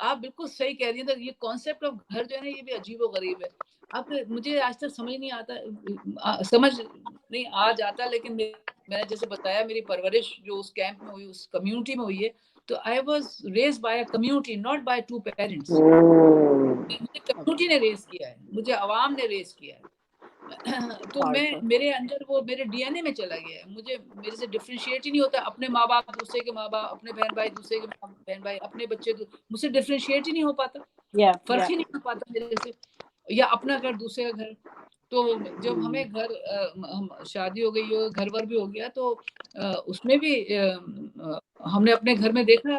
आप बिल्कुल सही कह रही हैं। तो ये कॉन्सेप्ट ऑफ घर जो है ना, ये भी अजीबो गरीब है। आप मुझे आज तक समझ नहीं आता, समझ नहीं आ जाता, लेकिन मैंने जैसे बताया मेरी परवरिश जो उस कैंप में हुई, उस कम्युनिटी में हुई है, तो I was raised bye a community, not by two parents. मुझे कम्युनिटी ने रेज किया है, मुझे अवाम ने रेज किया है। तो मेरे अंदर वो मेरे डीएनए में चला गया है। मेरे से डिफरेंशिएट ही नहीं होता। अपने माँ बाप दूसरे के माँ बाप, अपने बहन भाई दूसरे के बहन भाई, अपने बच्चे मुझसे डिफरेंशिएट ही नहीं हो पाता, फर्क ही नहीं हो पाता मेरे से। या अपना घर दूसरे का घर। तो जब हमें हम शादी हो गई हो, घर वर भी हो गया, तो उसमें भी हमने अपने घर में देखा,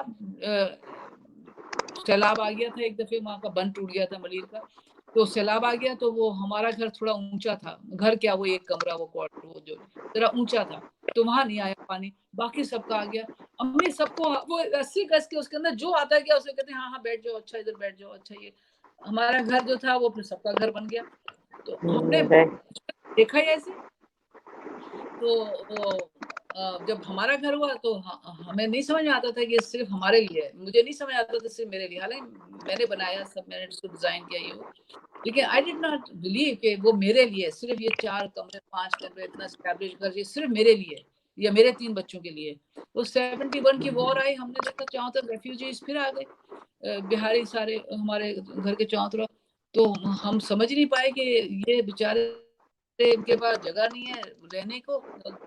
सैलाब आ गया था एक दफे, वहां का बंद टूट गया था मलिर का, तो सैलाब आ गया, तो वो हमारा घर थोड़ा ऊंचा था, घर क्या वो एक कमरा, वो क्वार्टर वो जो जरा ऊंचा था, तो वहां नहीं आया पानी, बाकी सबका आ गया। अम्मी सबको वो 80 गज के उसके अंदर जो आता गया उसे कहते हैं हाँ हाँ बैठ जाओ, अच्छा इधर बैठ जाओ, अच्छा ये हमारा घर जो था वो फिर सबका घर बन गया। तो हमने देखा ही ऐसे। तो जब हमारा घर हुआ तो हमें नहीं समझ में आता था कि ये सिर्फ हमारे लिए है, मुझे नहीं समझ आता था सिर्फ मेरे लिए, हालांकि मैंने बनाया सब, मैंने इसको डिजाइन किया ये वो, लेकिन आई डिड नॉट बिलीव कि वो मेरे लिए सिर्फ ये 4 कमरे 5 कमरे इतना एस्टैब्लिश घर ये सिर्फ मेरे लिए या मेरे 3 बच्चों के लिए। तो 71 की वॉर आई, हमने देखा चारों तरफ रेफ्यूजीज फिर आ गए, बिहारी सारे हमारे घर के चारों तरफ। तो हम समझ नहीं पाए कि ये बेचारे इनके पास जगह नहीं है रहने को।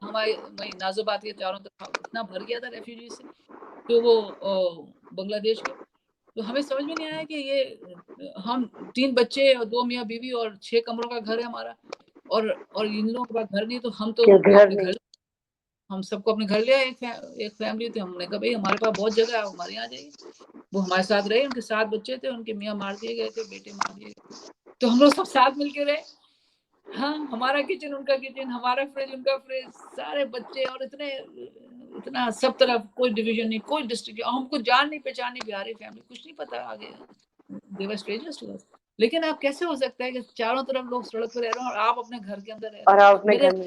हमारे वही नाजोबाद के चारों तरफ इतना भर गया था रेफ्यूजी से, तो वो बांग्लादेश के। तो हमें समझ में नहीं आया कि ये हम 3 बच्चे और 2 मियाँ बीवी और 6 कमरों का घर है हमारा, और इन लोगों के पास घर नहीं, तो हम तो घर नहीं। हम सबको अपने घर ले आए। एक फैमिली थी, हमने कहा भाई हमारे पास बहुत जगह है, हमारे यहाँ आ जाइए। वो हमारे साथ रहे, उनके 7 बच्चे थे, उनके मियाँ मार दिए गए थे, बेटे मार दिए गए, तो हम लोग सब साथ मिलके रहे। हाँ, हमारा किचन उनका किचन, हमारा फ्रिज उनका फ्रिज, सारे बच्चे, और इतना सब तरफ कोई डिवीजन नहीं, कोई डिस्ट्रिक्ट, हमको जान नहीं पहचान नहीं, बिहारी फैमिली कुछ नहीं पता आगे, दे वर स्ट्रेंजर्स टू अस। लेकिन आप कैसे हो सकता है कि चारों तरफ लोग सड़क पर रह रहे हो और आप अपने घर के अंदर रह रहे और हो? आप अपने घर में।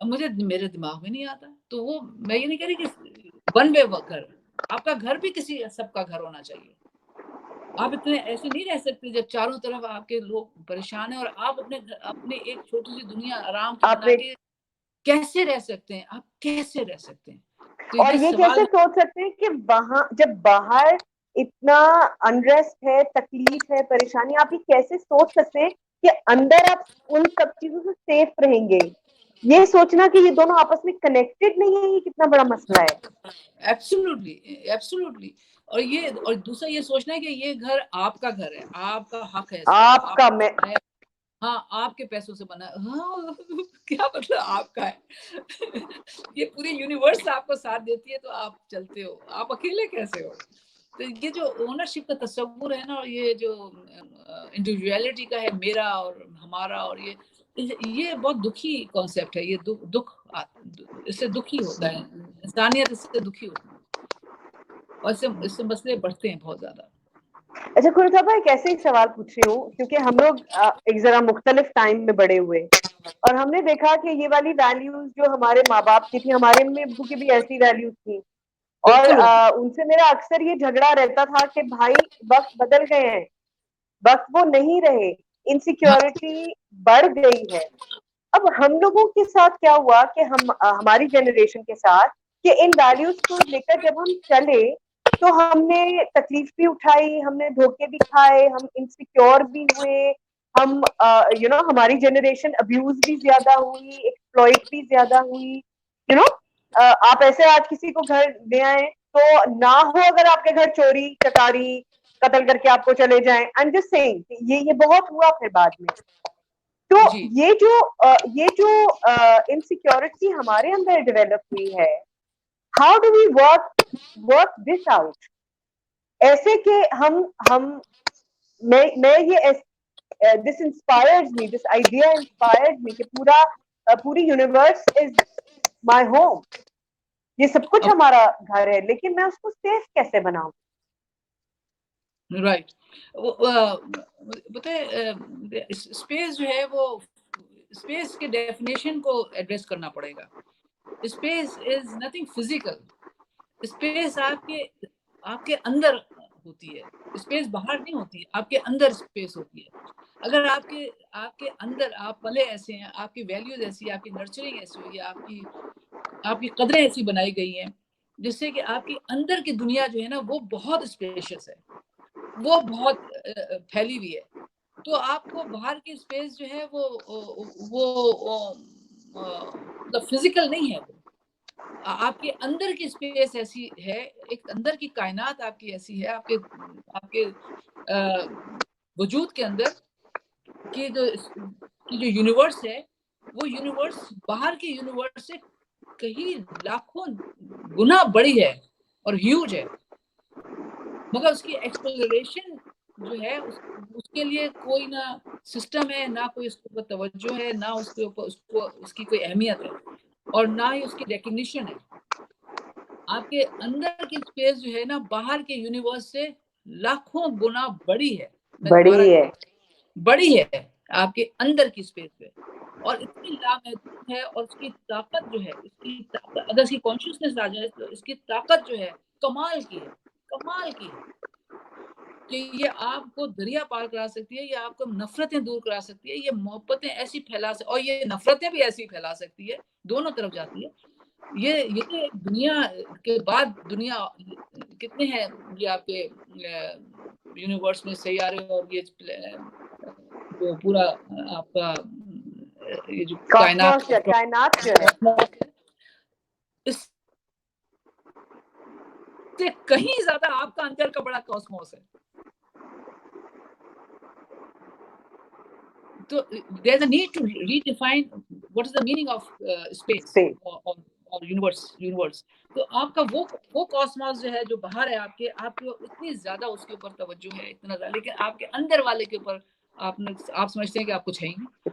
मेरे दिमाग में नहीं आता। तो वो मैं ये नहीं कह रही कि वन वे घर, आपका घर भी किसी सबका घर होना चाहिए। आप इतने ऐसे नहीं रह सकते जब चारों तरफ आपके लोग परेशान हैं और आप अपने एक छोटी सी दुनिया आराम की बना के कैसे रह सकते हैं? आप कैसे रह सकते हैं? तो और ये कैसे सोच सकते हैं कि वहां जब बाहर इतना अनरेस्ट है, तकलीफ है, परेशानी, आप ये कैसे सोच सकते हैं कि अंदर आप उन सब चीजों से सेफ रहेंगे? ये सोचना कि ये दोनों आपस में कनेक्टेड नहीं है, ये कितना बड़ा मसला है। Absolutely, absolutely. और दूसरा ये सोचना है कि ये घर आपका घर है, आपका हक है, आपका मैं हाँ, आपके पैसों से बना है। हाँ, क्या मतलब आपका है? ये पूरी यूनिवर्स आपको साथ देती है तो आप चलते हो, आप अकेले कैसे हो? तो ये जो ओनरशिप का तस्वुर है ना, और ये जो इंडिविजुअलिटी का है, मेरा और हमारा, और ये बहुत दुखी कॉन्सेप्ट है। ये दुख इससे दुखी होता है इंसानियत, इससे दुखी होती है, और इससे मसले बढ़ते हैं बहुत ज्यादा। अच्छा कुरु साहब, एक ऐसे ही सवाल पूछ रही हूँ क्योंकि हम लोग एक जरा मुख्तलिफ टाइम में बड़े हुए और हमने देखा कि ये वाली वैल्यूज जो हमारे माँ बाप की थी, हमारे अम्मी अब्बू की भी ऐसी वैल्यूज थी। और उनसे मेरा अक्सर ये झगड़ा रहता था कि भाई वक्त बदल गए हैं, वक्त वो नहीं रहे, इनसिक्योरिटी बढ़ गई है। अब हम लोगों के साथ क्या हुआ कि हमारी जनरेशन के साथ कि इन वैल्यूज को लेकर जब हम चले तो हमने तकलीफ भी उठाई, हमने धोखे भी खाए, हम इनसिक्योर भी हुए, हम हमारी जनरेशन अब्यूज भी ज्यादा हुई, एक्सप्लॉइट भी ज्यादा हुई। आप ऐसे आज किसी को घर ले आए तो ना हो अगर आपके घर चोरी चकारी कत्ल करके आपको चले जाएं, आई एम जस्ट सेइंग ये बहुत हुआ फिर बाद में। तो ये जो इनसिक्योरिटी हमारे अंदर डेवलप हुई है, how do we work this out, ऐसे कि हम मैं ये this inspires me, this idea inspires me कि पूरी यूनिवर्स इज माय होम, ये सब कुछ हमारा घर है, लेकिन मैं उसको सेफ कैसे बनाऊं? राइट, पता है स्पेस जो है वो, स्पेस के डेफिनेशन को एड्रेस करना पड़ेगा। Space is nothing physical, space आपके अंदर होती है, स्पेस बाहर नहीं होती है, आपके अंदर स्पेस होती है। अगर आपके अंदर आप पले ऐसे हैं, आपकी वैल्यूज ऐसी, आपकी नर्चरिंग ऐसी हुई है, आपकी कदरें ऐसी बनाई गई हैं, जिससे कि आपकी अंदर की दुनिया जो है ना वो बहुत स्पेशियस है, वो बहुत फैली हुई है। तो आपको बाहर की स्पेस जो है वो मतलब फिजिकल नहीं है, आपके अंदर की स्पेस ऐसी है, एक अंदर की कायनात आपकी ऐसी है, आपके वजूद के अंदर कि जो यूनिवर्स है, वो यूनिवर्स बाहर के यूनिवर्स से कहीं लाखों गुना बड़ी है और ह्यूज है, मगर उसकी एक्सप्लोरेशन जो है उसके लिए कोई ना सिस्टम है, ना कोई उसके ऊपर तवज्जो है, ना उसके ऊपर उसकी कोई अहमियत है, और ना ही उसकी रिकग्निशन है। आपके अंदर की स्पेस जो है ना बाहर के यूनिवर्स से लाखों गुना बड़ी है, बड़ी है आपके अंदर की स्पेस पे, और इतनी लामहदूद है, और उसकी ताकत जो है, इसकी ताकत अगर इसकी कॉन्शियसनेस आ जाए तो इसकी ताकत जो है कमाल की है, कमाल की है, कि ये आपको दरिया पार करा सकती है, ये आपको नफरतें दूर करा सकती है, ये मोहब्बतें ऐसी फैला सकती है, और ये नफरतें भी ऐसी फैला सकती है, दोनों तरफ जाती है। ये दुनिया के बाद दुनिया कितने हैं ये आपके यूनिवर्स में सैयारे, और ये जो पूरा आपका ये जो कायनात जो है, इससे कहीं ज्यादा आपका अंदर का बड़ा कॉस्मोस है। So there's a need to redefine what is the meaning of space or universe. तो आपका वो कॉस्मोस जो है, जो बाहर है आपके इतनी ज्यादा उसके ऊपर तवज्जो है, इतना ज्यादा, लेकिन आपके अंदर वाले के ऊपर आप समझते हैं कि आप कुछ है ही नहीं,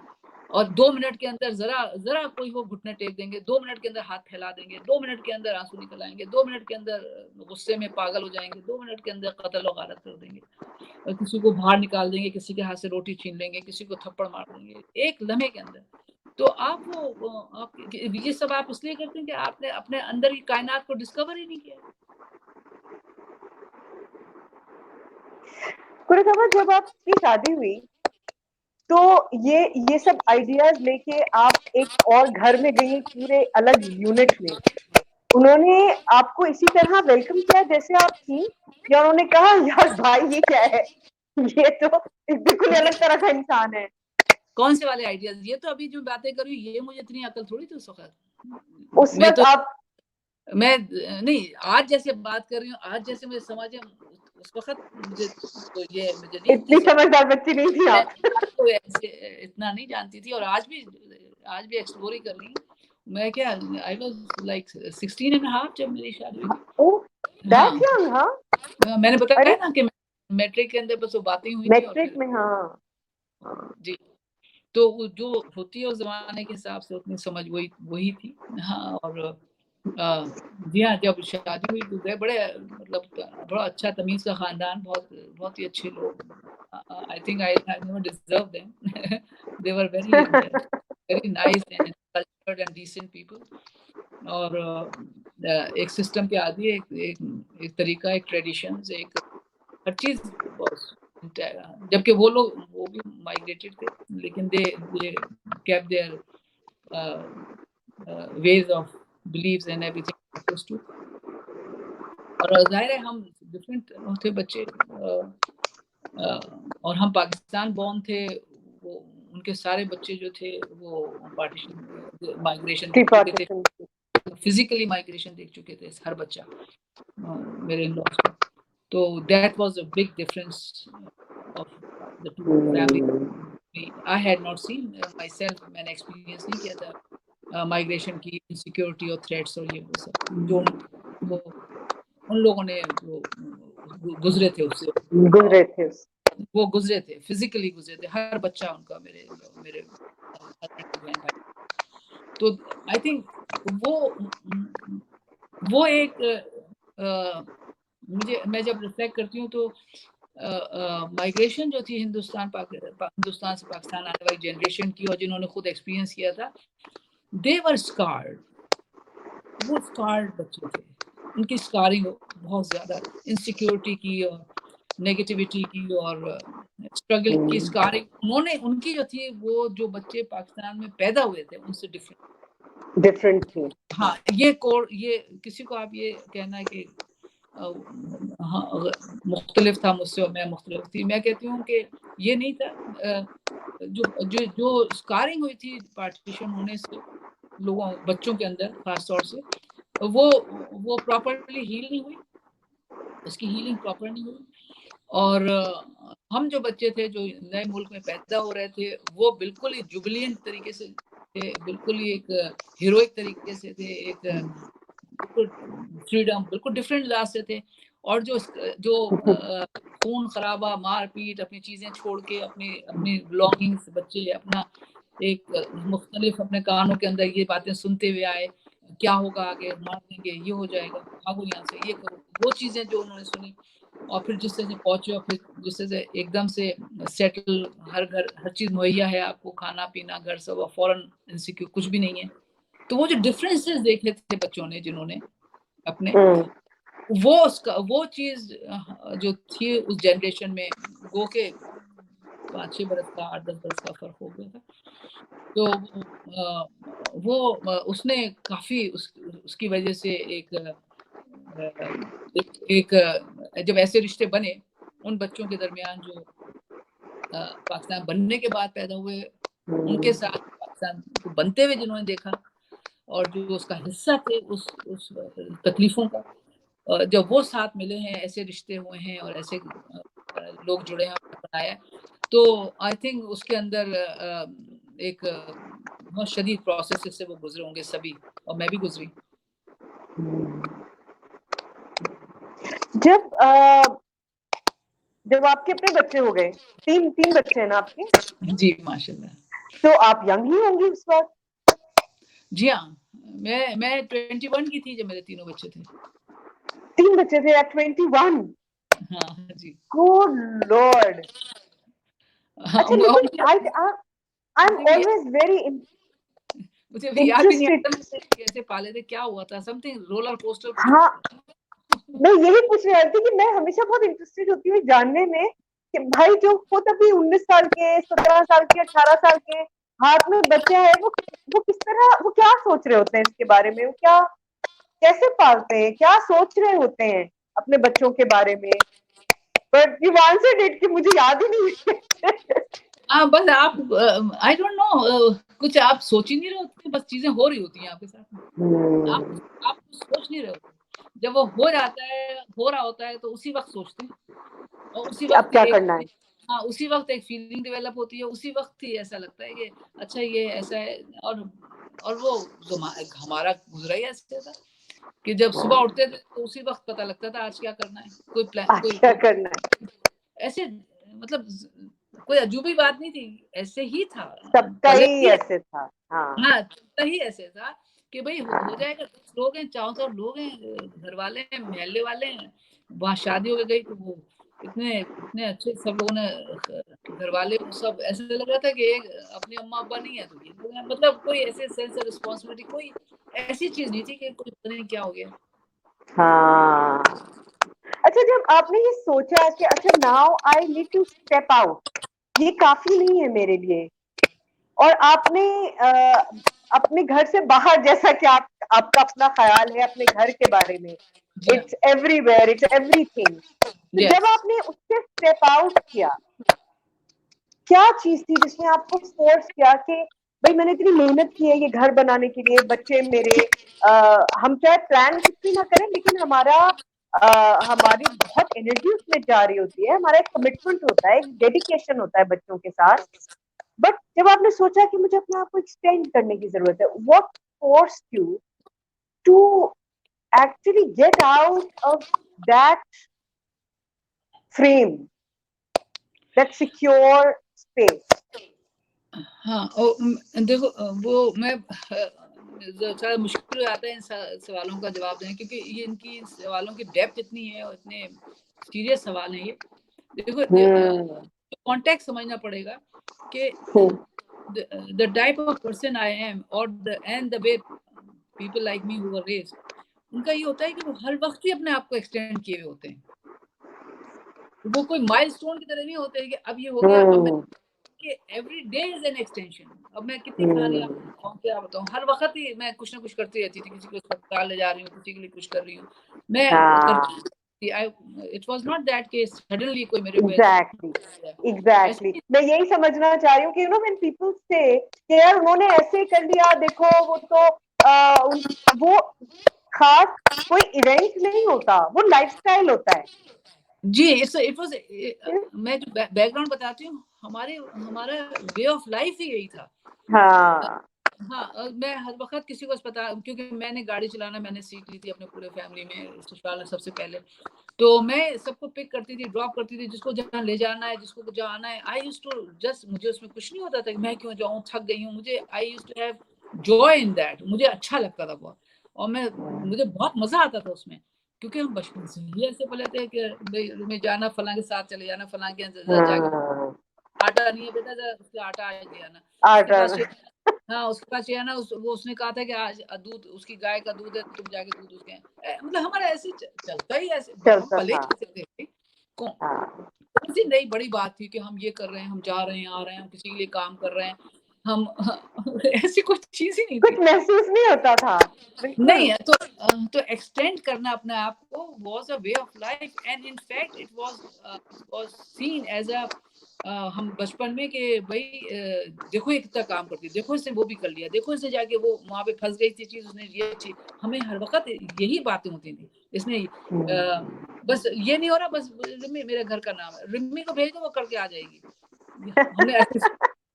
और 2 मिनट के अंदर जरा कोई वो घुटने टेक देंगे, 2 मिनट के अंदर हाथ फैला देंगे, 2 मिनट के अंदर आंसू निकल आएंगे, 2 मिनट के अंदर गुस्से में पागल हो जाएंगे, 2 मिनट के अंदर कत्ल और गारत कर देंगे, और किसी को बाहर निकाल देंगे, किसी के हाथ से रोटी छीन लेंगे, किसी को थप्पड़ मार देंगे एक लम्हे के अंदर। तो आप ये सब आप इसलिए करते हैं कि आपने अपने अंदर की कायनात को डिस्कवर ही नहीं किया। जब आपकी शादी हुई तो ये सब आइडियाज लेके आप एक और घर में गई, पूरे अलग यूनिट में, उन्होंने आपको इसी तरह वेलकम किया जैसे आप थी, या उन्होंने कहा यार भाई ये क्या है, ये तो बिल्कुल अलग तरह का इंसान है? कौन से वाले आइडियाज? ये तो अभी जो बातें कर रही हूँ, ये मुझे इतनी अकल थोड़ी थी उस वक्त। मैं नहीं, आज जैसे बात कर रही हूँ, आज जैसे मुझे समझ है, उस वक्त मुझे नहीं, इतनी समझदार बच्ची नहीं थी आप। तो ऐसे इतना नहीं जानती थी, और आज भी एक्सप्लोर ही कर रही हूँ मैं। क्या I was like 16 and half जब मेरी शादी हुई। Oh that young? हाँ, मैंने बताया ना कि मैट्रिक के अंदर बस वो बातें हुई थी, मैट्रिक में। हाँ जी, तो जो होती है उस जमाने के हिसाब से उतनी समझ वही थी। हाँ, और जी हाँ, जब शादी हुई तो बड़े मतलब बड़ा अच्छा तमीज का खानदान, बहुत ही अच्छे लोग। I think I never deserve them, they were very nice and cultured and decent people. और एक सिस्टम के आदि, एक तरीका, एक ट्रेडिशन, एक हर चीज, जबकि वो भी माइग्रेटेड थे, लेकिन they kept their ways of beliefs and everything. और जाहिर है हम डिफरेंट थे बच्चे, और हम पाकिस्तान बॉर्न थे, वो उनके सारे बच्चे जो थे वो पार्टीशन माइग्रेशन देख चुके थे, फिजिकली माइग्रेशन देख चुके थे हर बच्चा मेरे इन-लॉज का। तो that was a big difference of the two family. I had not seen myself, मैंने एक्सपीरियंस नहीं किया था माइग्रेशन की इनसिक्योरिटी और थ्रेट्स और ये वो सब जो वो उन लोगों ने वो गुजरे थे उससे, वो गुजरे थे, फिजिकली गुजरे थे, हर बच्चा उनका, मेरे बहन भाई। तो आई थिंक वो एक मैं जब रिफ्लेक्ट करती हूँ तो माइग्रेशन जो थी हिंदुस्तान से पाकिस्तान आने वाली जनरेशन की, और जिन्होंने खुद एक्सपीरियंस किया था, दे वर स्कार्ड, वो स्कार्ड बच्चे थे, उनकी स्कारिंग बहुत ज्यादा, इनसिक्योरिटी की और नेगेटिविटी की और स्ट्रगल की स्कारिंग उन्होंने, उनकी जो थी, वो जो बच्चे पाकिस्तान में पैदा हुए थे उनसे डिफरेंट थे। हाँ, ये किसी को आप ये कहना है कि हाँ मुख्तलिफ था मुझसे और मैं मुख्तलिफ थी, मैं कहती हूँ कि ये नहीं था। जो स्कारिंग हुई थी पार्टीशन होने से बच्चों के अंदर खास तौर से, वो प्रॉपरली हील नहीं हुई, उसकी हीलिंग प्रॉपर नहीं हुई। और हम जो बच्चे थे जो नए मुल्क में पैदा हो रहे थे, वो बिल्कुल ही जुबिलियंट तरीके से थे, बिल्कुल ही एक हीरोइक तरीके से थे, एक बिल्कुल फ्रीडम, बिल्कुल डिफरेंट अंदाज से थे। और जो खून खराबा, मारपीट, अपनी चीजें छोड़ के, अपनी बिलोंगिंग्स, बच्चे अपना एक मुख्तलिफ अपने कानों के अंदर ये बातें सुनते हुए आए, क्या होगा आगे, मार देंगे, ये हो जाएगा, भागो यहाँ से, ये करो, वो चीजें जो उन्होंने सुनी, और फिर जिस तरह से पहुंचे, और फिर जिस तरह से एकदम से सेटल, हर चीज मुहैया है आपको, खाना पीना, घर सब, फॉरन इनसिक्योर कुछ भी नहीं है। तो वो जो डिफरेंसेस देखे थे बच्चों ने, जिन्होंने अपने, वो चीज जो थी उस जनरेशन में, गो के 5-6 बरस का, 8-10 बरस का फर्क हो गया था। तो वो उसने काफी उसकी वजह से एक जब ऐसे रिश्ते बने उन बच्चों के दरमियान जो पाकिस्तान बनने के बाद पैदा हुए, उनके साथ पाकिस्तान को बनते हुए जिन्होंने देखा, और जो उसका हिस्सा थे उस तकलीफों का, जब वो साथ मिले हैं, ऐसे रिश्ते हुए हैं और ऐसे लोग जुड़े हैं, बनाया, तो आई थिंक उसके अंदर एक बहुत शदीद प्रोसेस से वो गुजरे होंगे सभी, और मैं भी गुजरी। जब आपके अपने बच्चे हो गए, तीन बच्चे हैं ना आपके? जी माशाल्लाह। तो आप यंग ही होंगी उस वक्त? जी हाँ, मैं 21 की थी जब मेरे तीनों बच्चे थे। 3 बच्चे थे at 21? हाँ जी। Good Lord. अच्छा, लेकिन I'm always very मुझे भी याद ही नहीं आता कैसे पाले थे, क्या हुआ था, समथिंग रोलर कोस्टर। हाँ, मैं यही पूछ रही थी कि मैं हमेशा बहुत इंटरेस्टेड होती हूँ जानने में कि भाई जो खुद अभी 19 साल के, 17 साल के, 18 साल के हाथ में बच्चा है, वो किस तरह, वो क्या सोच रहे होते हैं इसके बारे में, वो कैसे पालते हैं, क्या सोच रहे होते हैं अपने बच्चों के बारे में? बट यू आंसर्ड इट कि मुझे याद ही नहीं है। बस आप आई डोंट नो, कुछ आप सोच ही नहीं रहे होते, बस चीजें हो रही होती हैं आपके साथ, आप सोच नहीं रहे होते। जब वो हो जाता है, हो रहा होता है, तो उसी वक्त सोचते हैं, और उसी वक्त क्या करना है। हाँ, उसी वक्त एक फीलिंग डेवलप होती है, उसी वक्त ही ऐसा लगता है कि अच्छा ये ऐसा है, और वो हमारा गुजरा ही ऐसे था कि जब सुबह उठते थे तो उसी वक्त पता लगता था आज क्या करना है, कोई प्लान, क्या करना है, ऐसे, मतलब कोई अजूबी बात नहीं थी, ऐसे ही था, सबका ही ऐसे था। हाँ, सबका ही ऐसे था कि भाई हो जाएगा, लोग हैं, चारों तरफ लोग हैं, घर वाले हैं, मोहल्ले वाले हैं, वहाँ शादी हो गई तो वो इतने अच्छे सब लोगों ने, घर वाले सब, ऐसे लग रहा था कि एक अपनी अम्मा अब्बा नहीं है तो ये लोग हैं, मतलब कोई ऐसे सेंस ऑफ रिस्पॉन्सिबिलिटी, कोई ऐसी चीज नहीं थी कि कोई पता नहीं क्या हो गया। हाँ, अच्छा, जब आपने ये सोचा कि अच्छा now I need to step out, ये काफी नहीं है मेरे लिए, और आपने अपने घर से बाहर, जैसा कि आपका अपना ख्याल है अपने घर के बारे में, इट्स एवरीवेयर, इट्स एवरीथिंग, तो जब आपने उससे स्टेप आउट किया, क्या चीज थी जिसने आपको फोर्स किया कि भाई मैंने इतनी मेहनत की है ये घर बनाने के लिए, बच्चे मेरे, हम चाहे प्लान कुछ भी ना करें, लेकिन हमारी बहुत एनर्जी उसमें जा रही होती है, हमारा एक कमिटमेंट होता है, एक डेडिकेशन होता है बच्चों के साथ, बट जब आपने सोचा कि मुझे अपने आप को एक्सटेंड करने की जरूरत है, what forced you to actually get out of that frame, that secure space. हाँ, देखो वो मैं थोड़ा मुश्किल हो जाता है इन सवालों का जवाब देना, क्योंकि ये इनकी सवालों की डेप्थ इतनी है और इतने सीरियस सवाल हैं ये। देखो कॉन्टेक्स्ट समझना पड़ेगा कि the type of person I am or the way people like me who were raised, उनका ये होता है कि वो हर वक्त ही अपने आप को एक्सटेंड किए हुए होते हैं। वो कोई माइलस्टोन की तरह नहीं होते हैं कि अब ये हो गया, अब मैं कि every day is an extension. अब मैं कितनी कहानियां बताऊं, क्या बताऊं, हर वक्त ही मैं कुछ ना कुछ करती रहती थी, किसी को अस्पताल ले जा रही हूँ, किसी के लिए कुछ कर रही हूँ मैं करती। It was not that case suddenly कोई मेरे पे exactly मैं यही समझना चाह रही हूँ कि when people say कि यार उन्होंने ऐसे कर लिया, देखो वो तो वो खास कोई इवेंट नहीं होता, वो लाइफस्टाइल होता है जी। इट वाज मैं जो बैकग्राउंड बताती हूँ, हमारा वे ऑफ लाइफ ही यही था। हाँ, मैं हर वक्त किसी को अस्पताल, क्योंकि मैंने गाड़ी चलाना मैंने सीख ली थी अपने पूरे फैमिली में, ससुराल में सबसे पहले, तो मैं सबको पिक करती थी, ड्रॉप करती थी, जिसको जहाँ ले जाना है, जिसको जहाँ आना है। आई यूज्ड टू जस्ट, मुझे उसमें कुछ नहीं होता था कि मैं क्यों जाऊँ, थक गई हूँ, मुझे I used to have joy in that. मुझे अच्छा लगता था बहुत, और मुझे बहुत मजा आता था उसमें, क्योंकि हम बचपन से ही ऐसे बोले थे कि मैं जाना फलां के साथ चले जाना, फलां के जाके आटा नहीं है बेटा, उसके आटा आज ले आना, हाँ उसके पास ये है ना, वो उसने कहा था कि आज दूध, उसकी गाय का दूध है, तुम जाके दूध उसके, मतलब हमारा ऐसे चलता ही ऐसे, पहले थे। कौन सी नई बड़ी बात थी कि हम ये कर रहे हैं, हम जा रहे हैं, आ रहे हैं, हम किसी के लिए काम कर रहे हैं, हम ऐसी कुछ चीज ही नहीं थी, कुछ महसूस नहीं होता था नहीं है। तो एक्सटेंड करना अपने आप को was a way of life, and in fact it was seen as a हम बचपन में कि भाई देखो ये कितना काम करती है, देखो इसने वो भी कर लिया, देखो इसने जाके वो वहां पे फंस गई थी चीज, उसने ये चीज, हमें हर वक्त यही बातें होती थी। इसने बस ये नहीं हो रहा, बस रिम्मी मेरे घर का नाम है, रिम्मी को भेज दो वो करके आ जाएगी, हमने ऐसे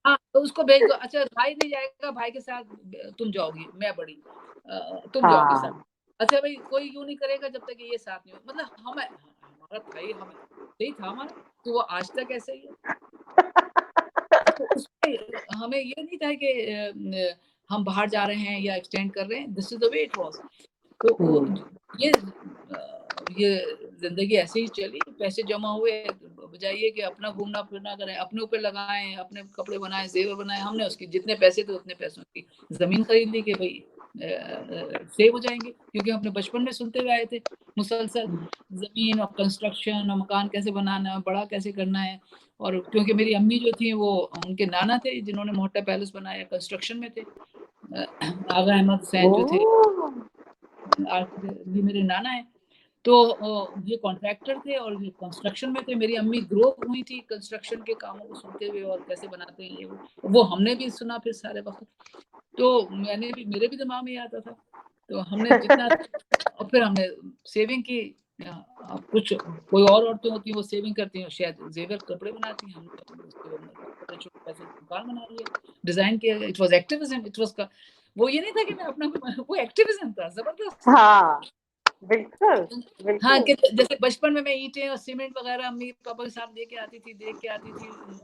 हाँ तो उसको भेज दो, अच्छा भाई नहीं जाएगा, भाई के साथ तुम जाओगी, मैं बड़ी तुम जाओगी साथ, अच्छा भाई कोई क्यों नहीं करेगा जब तक ये साथ नहीं हो, मतलब हमारा भाई हमें सही था हमारा, तो वो आज तक ऐसे ही है। तो हमें ये नहीं था कि हम बाहर जा रहे हैं या एक्सटेंड कर रहे हैं, this is the way it was. तो ये जिंदगी ऐसे ही चली, पैसे जमा हुए, बजाइए कि अपना घूमना फिरना करें, अपने ऊपर लगाएं, अपने कपड़े बनाएं, जेवर बनाएं, हमने उसकी जितने पैसे थे उतने पैसों की जमीन खरीद ली कि भाई सेव हो जाएंगे, क्योंकि अपने बचपन में सुनते हुए आए थे मुसलसल जमीन और कंस्ट्रक्शन और मकान कैसे बनाना है, बड़ा कैसे करना है। और क्योंकि मेरी अम्मी जो थी वो उनके नाना थे जिन्होंने मोहट्टा पैलेस बनाया, कंस्ट्रक्शन में थे, आगा अहमद हुसैन जो थे ये मेरे नाना है, तो ये कॉन्ट्रैक्टर थे और ये कंस्ट्रक्शन में थे। मेरी अम्मी ग्रो हुई थी कंस्ट्रक्शन के कामों को सुनते हुए और कैसे बनाते हैं ये वो हमने भी सुना फिर सारे वक्त, तो मेरे भी दिमाग में आता था, तो हमने जितना और फिर हमने सेविंग की। कुछ कोई और औरतें होती हैं वो सेविंग करती हैं, शायद जेवर कपड़े बनाती हैं, हमने छोटे पैसे दुकान बना लिया, डिजाइन किया। It was activism, it was वो ये नहीं था कि मैं अपना वो एक्टिविज्म था जबरदस्त। हाँ बिल्कुल हाँ कि जैसे बचपन में मैं ईंटें और सीमेंट वगैरह अम्मी पापा के साथ देके आती थी,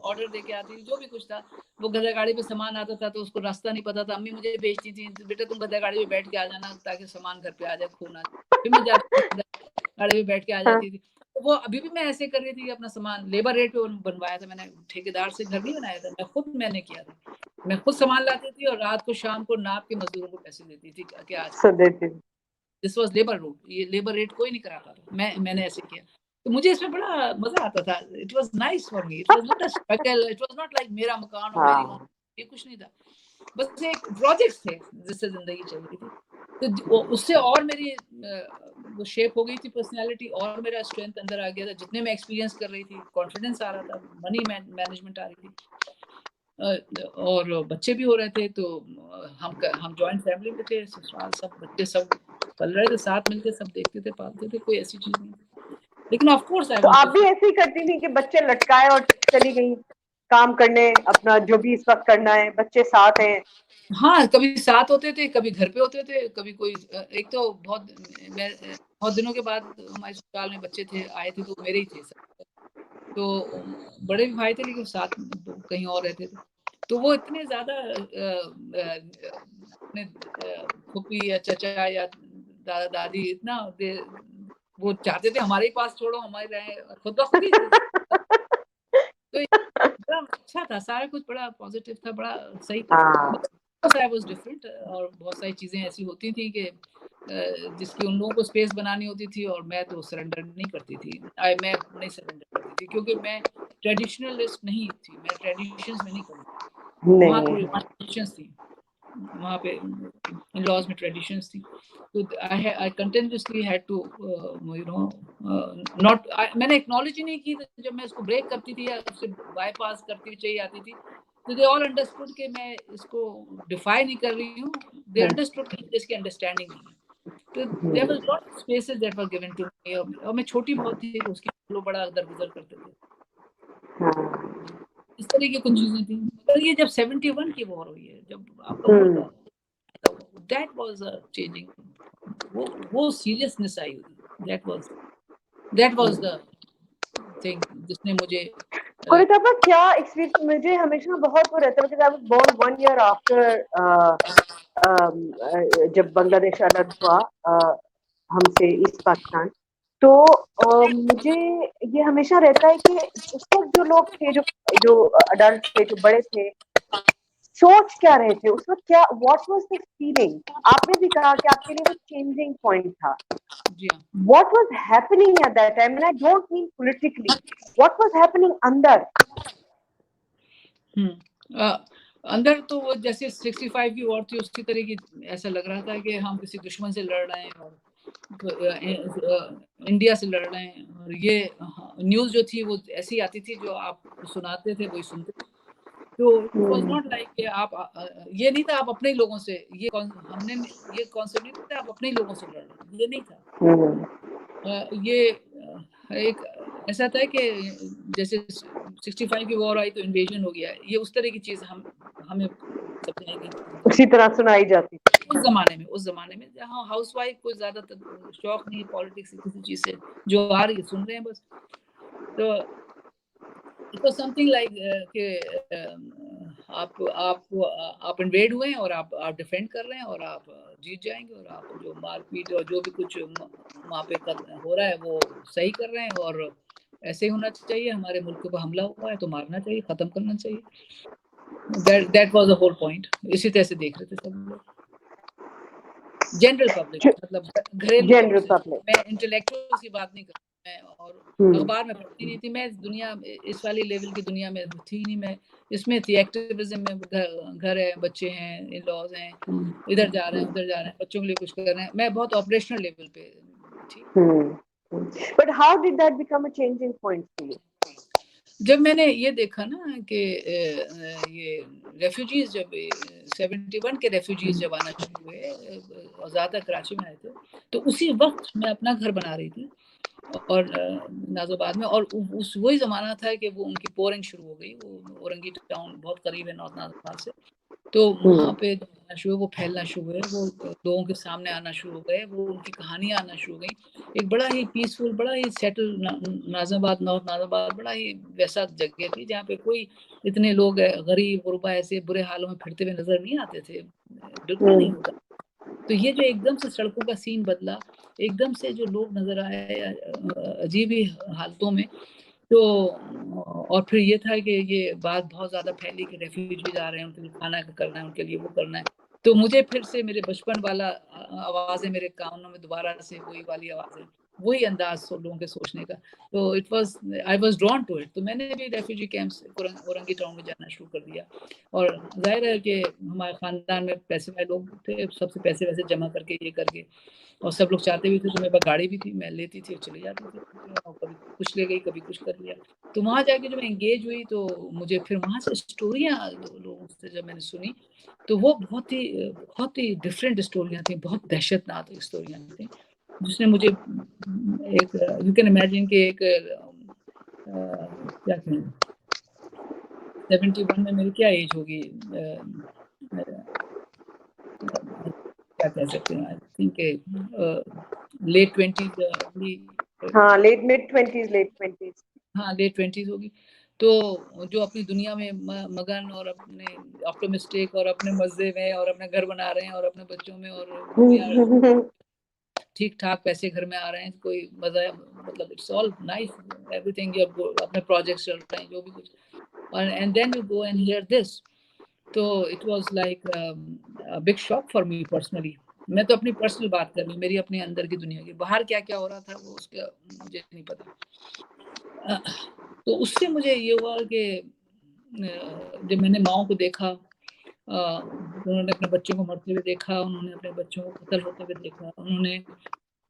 ऑर्डर देके आती थी, जो भी कुछ था। वो गधा गाड़ी पे सामान आता था तो उसको रास्ता नहीं पता था, अम्मी मुझे भेजती थी, बेटा तुम गधा गाड़ी पे बैठ के आ जाना ताकि सामान घर पे आ जाए, खोना। फिर मैं गाड़ी पे बैठ के आ जाती थी। तो वो अभी भी मैं ऐसे कर रही थी, अपना सामान लेबर रेट पे बनवाया था मैंने, ठेकेदार से घर नहीं बनाया था, मैंने किया था, मैं खुद सामान लाती थी और रात को शाम को नाप के मजदूरों को पैसे देती थी कि आज दिस वाज लेबर रूट, ये लेबर रेट कोई नहीं कराता था, मैंने ऐसे किया, तो मुझे इसमें बड़ा मजा आता था। It was nice for me, it was not a struggle, it was not like मेरा मकान और मेरी होम, ये कुछ नहीं था, बस एक प्रोजेक्ट्स थे जिससे जिंदगी चल रही थी। तो उससे और मेरी वो शेप हो गई थी पर्सनालिटी, और मेरा स्ट्रेंथ अंदर आ गया था, जितने मैं एक्सपीरियंस कर रही थी कॉन्फिडेंस आ रहा था, मनी मैनेजमेंट आ रही थी, और बच्चे भी हो रहे थे। तो हम जॉइंट फैमिली में थे, ससुराल सब बच्चे सब पल रहे थे, साथ मिलकर सब देखते थे, पालते थे, कोई ऐसी चीज नहीं। लेकिन ऑफ कोर्स तो आप भी ऐसे ही करती थी कि बच्चे लटकाए और चली गई? काम करने, अपना जो भी इस वक्त करना है, बच्चे साथ हैं? हाँ, कभी साथ होते थे, कभी घर पे होते थे, कभी कोई एक तो बहुत दिनों के बाद हमारे ससुराल में बच्चे थे, आए थे, तो मेरे ही थे सब। तो बड़े भी भाई थे, लेकिन साथ कहीं और रहते थे। तो वो इतने ज्यादा अपने फूफी या चचा या दादा दादी इतना वो चाहते थे हमारे ही पास छोड़ो, हमारे रहे, खुद ब खुद ही तो बड़ा अच्छा था, सारा कुछ बड़ा पॉजिटिव था, बड़ा सही था। I was different, और बहुत सारी चीजें ऐसी होती थी कि जिसकी उन लोगों को स्पेस बनानी होती थी, और मैं तो सरेंडर नहीं करती थी। मैं नहीं सरेंडर करती थी, क्योंकि मैं ट्रेडिशनलिस्ट नहीं थी, मैं ट्रेडिशंस में नहीं करती। वहाँ थोड़ी ट्रेडिशंस थी, वहाँ पे इन-लॉज में ट्रेडिशंस थी, तो I continuously had to not मैंने एक्नॉलेज ही नहीं की। जब मैं उसको ब्रेक करती थी या उससे बाईपास करती चली आती थी, तो दे ऑल अंडरस्टूड कि मैं इसको डिफाई नहीं कर रही हूँ, दे अंडरस्टूड कि इसकी अंडरस्टैंडिंग नहीं है। तो there was lot of spaces that were given to me, और मैं छोटी बहुत थी, तो उसके लोग बड़ा दरगुजर करते थे। इस तरह की कुछ चीजें थी। मगर ये जब 71 की वॉर हुई है, जब आपका मुल्क, दैट वाज अ चेंजिंग, वो सीरियसनेस आई हुई, दैट वाज द थिंग जिसने मुझे कुरिता क्या एक्सपीरियंस, मुझे हमेशा बहुत वो रहता है, because I was born 1 year after जब बांग्लादेश अलग हुआ हमसे, ईस्ट पाकिस्तान। तो मुझे ये हमेशा रहता है कि उस वक्त जो लोग थे, जो अडल्ट थे, जो बड़े थे, सोच क्या रहे थे उस वक्त, क्या व्हाट वाज द फीलिंग? आपने भी कहा कि आपके लिए वो चेंजिंग पॉइंट था। What was happening at that time? And I don't mean politically. What was happening अंदर? अंदर तो वो जैसे 65 की वॉर थी, उसी तरह की ऐसा लग रहा था कि हम किसी दुश्मन से लड़ रहे हैं, और इंडिया से लड़ रहे हैं। और ये न्यूज़ जो थी वो ऐसी आती थी, जो आप सुनाते थे वही सुनते थे। तो इट वाज नॉट लाइक कि आप ये नहीं था आप अपने ही लोगों से, हमने ये कॉन्सेप्ट नहीं था आप अपने ही लोगों से लड़ रहे हैं, ये नहीं था। ये एक ऐसा था कि जैसे 65 की वॉर आई तो इन्वेजन हो गया, ये उस तरह की चीज हमें समझाई गई, उसी तरह सुनाई जाती उस जमाने में जहाँ हाउसवाइफ को ज्यादा शौक नहीं पॉलिटिक्स किसी चीज से, जो आ रही है सुन रहे हैं बस। तो इट वाज समथिंग लाइक कि आप इन्वेड हुए हैं, और आप डिफेंड कर रहे हैं, और आप जीत जाएंगे, और आप जो मारपीट और जो भी कुछ वहाँ पे हो रहा है वो सही कर रहे हैं, और ऐसे ही होना चाहिए। हमारे मुल्क पर हमला हुआ है तो मारना चाहिए, खत्म करना चाहिए। That was the whole point. इसी तरह से देख रहे थे सब लोग, जनरल पब्लिक, मतलब घरेलू पब्लिक। मैं इंटेलेक्चुअल्स की बात नहीं कर, मैं और अखबार में पढ़ती नहीं थी, मैं दुनिया इस वाली लेवल की दुनिया में थी नहीं, मैं इसमें थी एक्टिविज्म में। घर है, बच्चे हैं, इन लॉज हैं, इधर जा रहे हैं उधर जा रहे हैं, बच्चों के लिए कुछ कर रहे हैं, मैं बहुत ऑपरेशनल लेवल पे थी। But how did that become a changing point for you? जब मैंने ये देखा ना कि ये रेफ्यूजीज जब 71 के रेफ्यूजीज जब आना शुरू हुए, और ज़्यादा कराची में आए थे, तो उसी वक्त मैं अपना घर बना रही थी, और नाज़ोबाद में, और उस वही ज़माना था कि वो उनकी पोरिंग शुरू हो गई। वो औरंगी टाउन बहुत करीब है नॉर्थ नाज़ोबाद से, तो वहाँ पे आना शुरू, वो फैलना शुरू हुए, वो लोगों के सामने आना शुरू हो गए, वो उनकी कहानियाँ आना शुरू हो गई। एक बड़ा ही पीसफुल, बड़ा ही सेटल नाज़ाबाद, नॉर्थ नाज़ाबाद बड़ा ही वैसा जगह थी जहाँ पे कोई इतने लोग गरीब गुरबा ऐसे बुरे हालों में फिरते हुए नजर नहीं आते थे, बिल्कुल नहीं होता। तो ये जो एकदम से सड़कों का सीन बदला, एकदम से जो लोग नजर आए अजीब ही हालतों में, तो और फिर ये था कि ये बात बहुत ज़्यादा फैली कि रेफ्यूजीज आ रहे हैं, उनके लिए खाना करना है, उनके लिए वो करना है। तो मुझे फिर से मेरे बचपन वाला आवाज़ें मेरे कानों में दोबारा से वही वाली आवाज़ें, वही अंदाज लोगों के सोचने का। तो I was drawn to it. तो मैंने भी रेफ्यूजी कैंप्स औरंगी टाउन में जाना शुरू कर दिया, और जाहिर है कि हमारे ख़ानदान में पैसे वाले लोग थे, सबसे पैसे वैसे जमा करके ये करके, और सब लोग चाहते भी थे। तो मेरे पास गाड़ी भी थी, मैं लेती थी और चली जाती थी, और कभी कुछ ले गई, कभी कुछ कर लिया। तो वहाँ जाके जब मैं एंगेज हुई, तो मुझे फिर वहाँ से स्टोरियाँ लोगों से जब मैंने सुनी, तो वो बहुत ही डिफरेंट स्टोरियाँ थी, बहुत दहशतनाक स्टोरियाँ थी, जिसने मुझे एक यू कैन इमेजिन कि एक क्या कहें, 71 में मेरी क्या एज होगी, क्या कह सकते हैं, आई थिंक लेट 20s, हाँ late mid 20s, late 20s, हाँ लेट 20s होगी। तो जो अपनी दुनिया में मगन और अपने ऑप्टिमिस्टिक और अपने मजे में और अपने घर बना रहे हैं और अपने बच्चों में और ठीक ठाक पैसे घर में आ रहे हैं, कोई मजा, मतलब इट्स ऑल नाइस एवरीथिंग, अपने प्रोजेक्ट्स चल रहे हैं जो भी कुछ, और and then you go and hear this. तो it was like a big shock for me personally. मैं तो अपनी पर्सनल बात कर रही हूँ, मेरी अपने अंदर की दुनिया की, बाहर क्या क्या हो रहा था वो उसका मुझे नहीं पता। तो उससे मुझे ये हुआ कि जब मैंने माओ को देखा, उन्होंने अपने बच्चों को मरते हुए देखा, उन्होंने अपने बच्चों को कत्ल होते हुए देखा, उन्होंने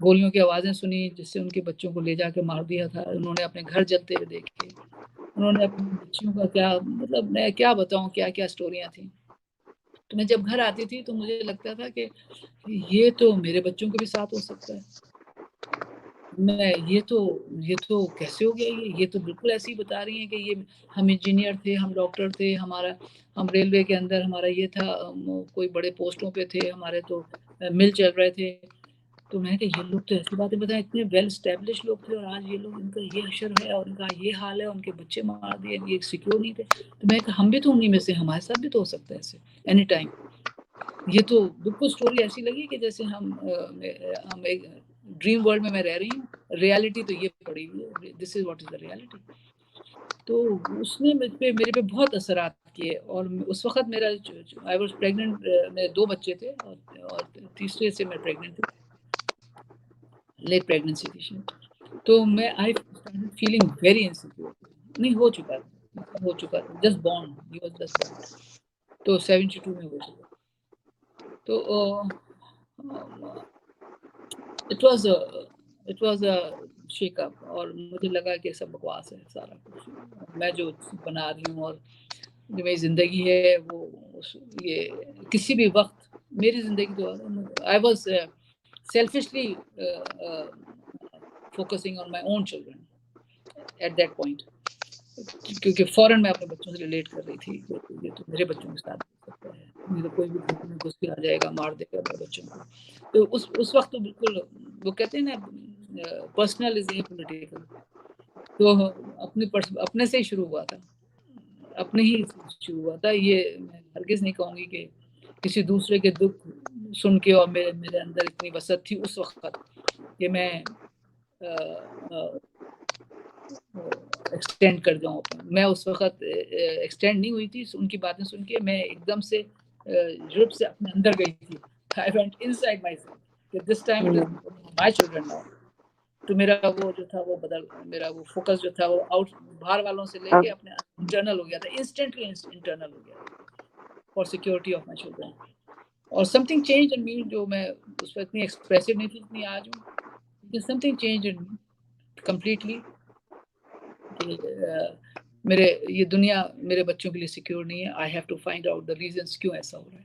गोलियों की आवाजें सुनी जिससे उनके बच्चों को ले जाके मार दिया था, उन्होंने अपने घर जलते हुए देखे, उन्होंने अपने बच्चियों का क्या, मतलब मैं क्या बताऊं क्या क्या स्टोरियां थी। तो मैं जब घर आती थी तो मुझे लगता था कि ये तो मेरे बच्चों के भी साथ हो सकता है, मैं ये तो कैसे हो गया, ये तो बिल्कुल ऐसे ही बता रही हैं कि ये हम इंजीनियर थे, हम डॉक्टर थे, हम रेलवे के अंदर हमारा ये था, कोई बड़े पोस्टों पे थे, हमारे तो मिल चल रहे थे। तो मैं कि ये लोग तो ऐसी बातें बताएं, इतने वेल स्टैब्लिश लोग थे और आज ये लोग, इनका ये अशर है और इनका ये हाल है, उनके बच्चे मार दिए, ये सिक्योर नहीं थे। तो मैं हम भी तो उन्हीं में से, हमारे साथ भी तो हो सकता है ऐसे एनी टाइम। ये तो बिल्कुल स्टोरी ऐसी लगी कि जैसे हम एक ड्रीम वर्ल्ड में मैं रह रही हूँ, रियलिटी तो ये पड़ी हुई है, this is what is the reality. तो उसने मेरे पे बहुत असरात किए। और उस वक्त मेरा आई वाज प्रेग्नेंट, मेरे 2 बच्चे थे और तीसरे से मैं प्रेग्नेंट थी, लेट प्रेगनेंसी थी। तो मैं I started feeling very insecure. नहीं हो चुका था, just born, he was just born, तो 72 में हो चुका। तो इट वाज अ शेकअप, और मुझे लगा कि सब बकवास है सारा कुछ, मैं जो बना रही हूँ और जो मेरी जिंदगी है वो ये किसी भी वक्त मेरी जिंदगी तो I was selfishly focusing on my own children at that point, क्योंकि फौरन मैं अपने बच्चों से रिलेट कर रही थी, ये तो मेरे बच्चों के साथ हो सकता है, नहीं तो कोई भी घर में घुस के आ जाएगा, मार देगा मेरे बच्चों को। तो उस वक्त तो बिल्कुल, वो कहते हैं ना पर्सनल इज पॉलिटिकल, तो अपने से ही शुरू हुआ था, अपने ही शुरू हुआ था। ये मैं हरगिज नहीं कहूंगी कि किसी दूसरे के दुख सुन के और मेरे अंदर इतनी वसत थी उस वक्त कि मैं एक्सटेंड कर जाऊं। मैं उस वक्त एक्सटेंड नहीं हुई थी, उनकी बातें सुन के मैं एकदम से रूप से अपने अंदर गई थी। I went inside myself कि this time it is my children now. तो मेरा वो जो था वो मेरा वो फोकस जो था वो आउट, बाहर वालों से लेके अपने इंटरनल हो गया था, इंस्टेंटली इंटरनल हो गया for security of my children. और समथिंग चेंज इन मी, जो मैं उस पर इतनी एक्सप्रेसिव नहीं थी जितनी आज हूँ, something change in me completely. मेरे ये दुनिया मेरे बच्चों के लिए सिक्योर नहीं है। I have to find out the reasons क्यों ऐसा हो रहा है।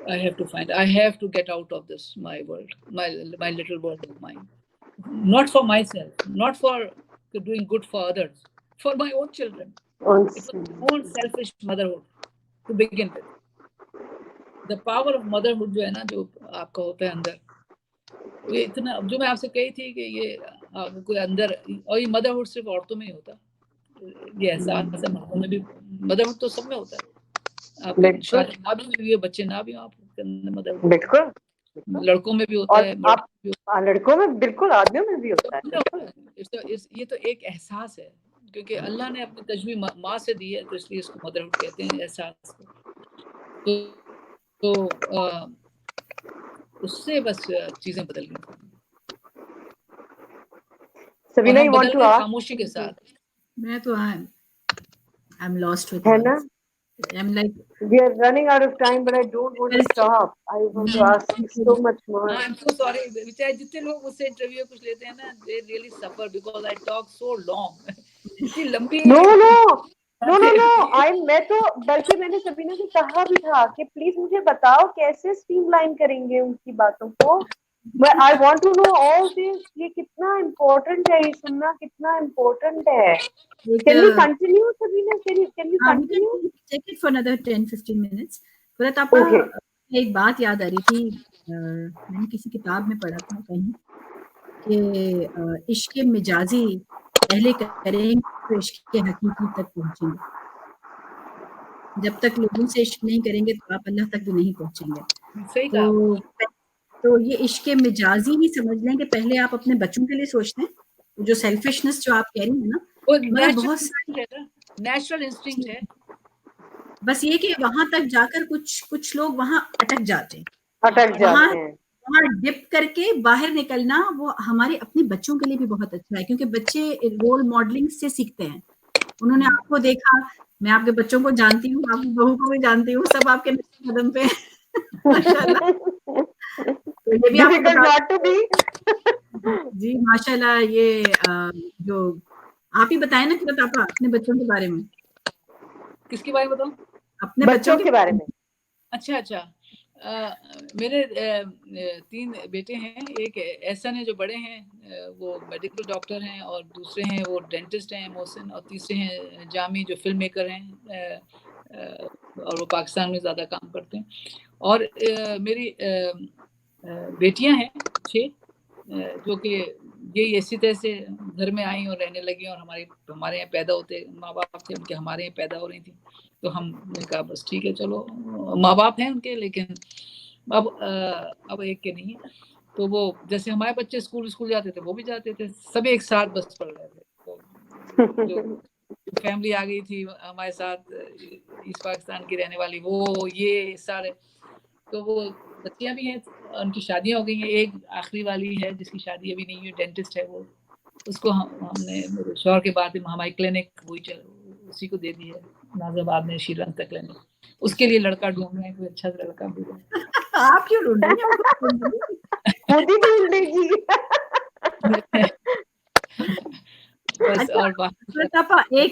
I have to get out of this my world, my little world of mine, not for myself, not for doing good for others, for my own children. It was my own selfish motherhood to begin with. The power of motherhood जो है ना, जो आपका होता है अंदर, ये इतना, जो मैं आपसे कही थी कि ये कोई अंदर, और ये मदरहुड सिर्फ औरतों में ही होता, ये एहसास है मर्दों में भी, मदरहुड तो सब में होता है। आप शादी ना भी हुई, बच्चे ना भी हो, आपके अंदर मदरहुड बिल्कुल, लड़कों में भी होता है, लड़कों में बिल्कुल, आदमियों में भी होता है। ये तो एक एहसास है, क्योंकि अल्लाह ने अपनी तजबी माँ से दी है, तो इसलिए इसको मदरहुड कहते हैं, एहसास को। तो उससे बस चीजें बदल गई। Sabina, you want to ask? खामोशी के साथ मैं तो I'm lost with है ना? I'm like, we are running out of time, but I don't want to stop. I want to ask so much more. I'm so sorry. बेचारे जितने लोग मुझसे इंटरव्यू कुछ लेते हैं ना, they really suffer because I talk so long. इतनी लंबी। No. मैं तो बल्कि मैंने सबीना से कहा भी था कि प्लीज मुझे बताओ कैसे स्ट्रीमलाइन करेंगे उनकी बातों को, But I want to know all this. ये कितना important है, ये सुनना कितना important है. Can we continue, Sabina? Can you we continue? can take it for another 10-15 minutes. कुरत आपा, Okay. एक बात याद आ रही थी, मैंने किसी किताब में पढ़ा था कहीं कि इश्क मिजाजी पहले करेंगे तो इश्क हकीकी तक पहुंचेंगे, जब तक लोगों से इश्क नहीं करेंगे तो आप अल्लाह तक भी नहीं पहुंचेंगे। सही कहा। तो ये इश्क मिजाजी ही समझ लें कि पहले आप अपने बच्चों के लिए सोचते हैं, जो सेल्फिशनेस जो आप कह रही हैं ना, वो मतलब बहुत नेचुरल इंस्टिंक्ट है। बस ये कि वहां तक जाकर कुछ लोग वहां अटक जाते हैं, वहां डिप करके बाहर निकलना वो हमारे अपने बच्चों के लिए भी बहुत अच्छा है, क्योंकि बच्चे रोल मॉडलिंग से सीखते हैं। उन्होंने आपको देखा, मैं आपके बच्चों को जानती हूँ, आपकी बहू को भी जानती हूँ, सब आपके कदम पे माशाल्लाह। तो ये भी आपको जी माशाल्लाह। ये जो आप ही बताएं ना कि आप अपने बच्चों के बारे में। किसके बारे में बताऊं? अपने बच्चों के बारे में। अच्छा, मेरे 3 बेटे हैं। एक एहसन है जो बड़े हैं, वो मेडिकल डॉक्टर हैं, और दूसरे हैं वो डेंटिस्ट हैं मोहसिन, और तीसरे हैं जामी जो फिल्म मेकर हैं, और वो पाकिस्तान में ज़्यादा काम करते हैं। और मेरी बेटियां हैं 6, जो कि यही इसी तरह से घर में आई और रहने लगी, और हमारे यहाँ पैदा होते माँ बाप थे उनके, हमारे यहाँ पैदा हो रही थी। तो हमने कहा बस ठीक है, चलो माँ बाप हैं उनके, लेकिन अब एक के नहीं है। तो वो जैसे हमारे बच्चे स्कूल जाते थे वो भी जाते थे, सब एक साथ बस पढ़ रहे थे। तो जो फैमिली आ गई थी हमारे साथ ईस्ट पाकिस्तान की रहने वाली, वो ये सारे, तो वो बच्चियां भी हैं, उनकी शादियां हो गई हैं। एक आखिरी वाली है जिसकी शादी अभी नहीं हुई, डेंटिस्ट है वो, उसको हमने मेरे शौहर के बाद हमारी क्लिनिक उसी को दे दी है नाजिबाबाद में, श्रीलंका क्लिनिक। उसके लिए लड़का ढूंढ रहे हैं, कोई अच्छा लड़का मिल जाए। आप क्यों ढूंढ रही हैं? खुद ही ढूंढ लेगी। बस। अच्छा, और बाकी एक,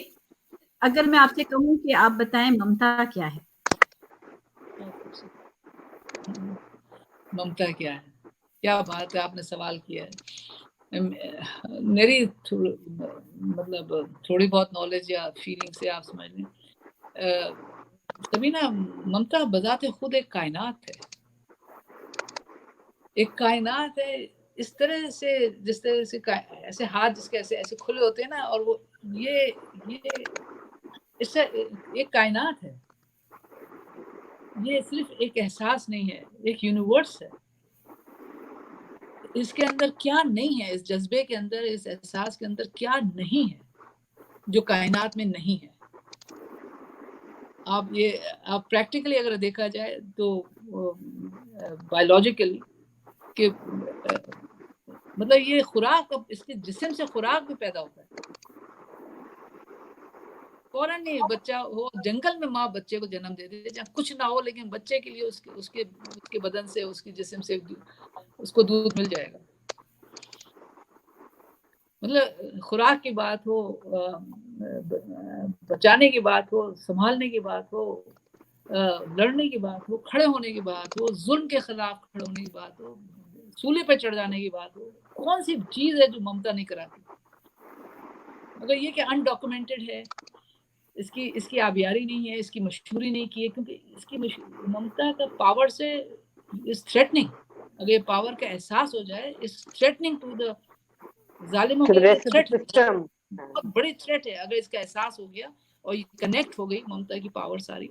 अगर मैं आपसे कहूँ कि आप बताएं ममता क्या है? ममता क्या है? क्या बात है, आपने सवाल किया है। मेरी मतलब थोड़ी बहुत नॉलेज या फीलिंग से आप समझ लें, तभी ना ममता बजाते खुद एक कायनात है, एक कायनात है। इस तरह से, जिस तरह से ऐसे हाथ जिसके ऐसे खुले होते हैं ना, और वो ये इससे एक कायनात है। ये सिर्फ एक एहसास नहीं है, एक यूनिवर्स है। इसके अंदर क्या नहीं है, इस जज्बे के अंदर, इस एहसास के अंदर क्या नहीं है जो कायनात में नहीं है। आप प्रैक्टिकली अगर देखा जाए तो बायोलॉजिकली कि मतलब ये खुराक, इसके जिस्म से खुराक भी पैदा होता है। फौरन नहीं, बच्चा हो जंगल में माँ बच्चे को जन्म दे दे, जहाँ कुछ ना हो, लेकिन बच्चे के लिए उसके बदन से, उसके जिस्म से उसको दूध मिल जाएगा। मतलब खुराक की बात हो, बचाने की बात हो, संभालने की बात हो, लड़ने की बात हो, खड़े होने की बात हो, जुल्म के खिलाफ खड़े होने की बात हो, सूले पे चढ़ जाने की बात हो, कौन सी चीज है जो ममता नहीं कराती? मगर ये कि अनडॉक्यूमेंटेड है, इसकी आबियारी नहीं है, इसकी मशहूरी नहीं की है, क्योंकि इसकी ममता का पावर से इज थ्रेटनिंग। अगर ये पावर का एहसास हो जाए, इज थ्रेटनिंग टू द जालिमों के लिए थ्रेट, बहुत बड़ी थ्रेट है। अगर इसका एहसास हो गया और ये कनेक्ट हो गई ममता की पावर सारी,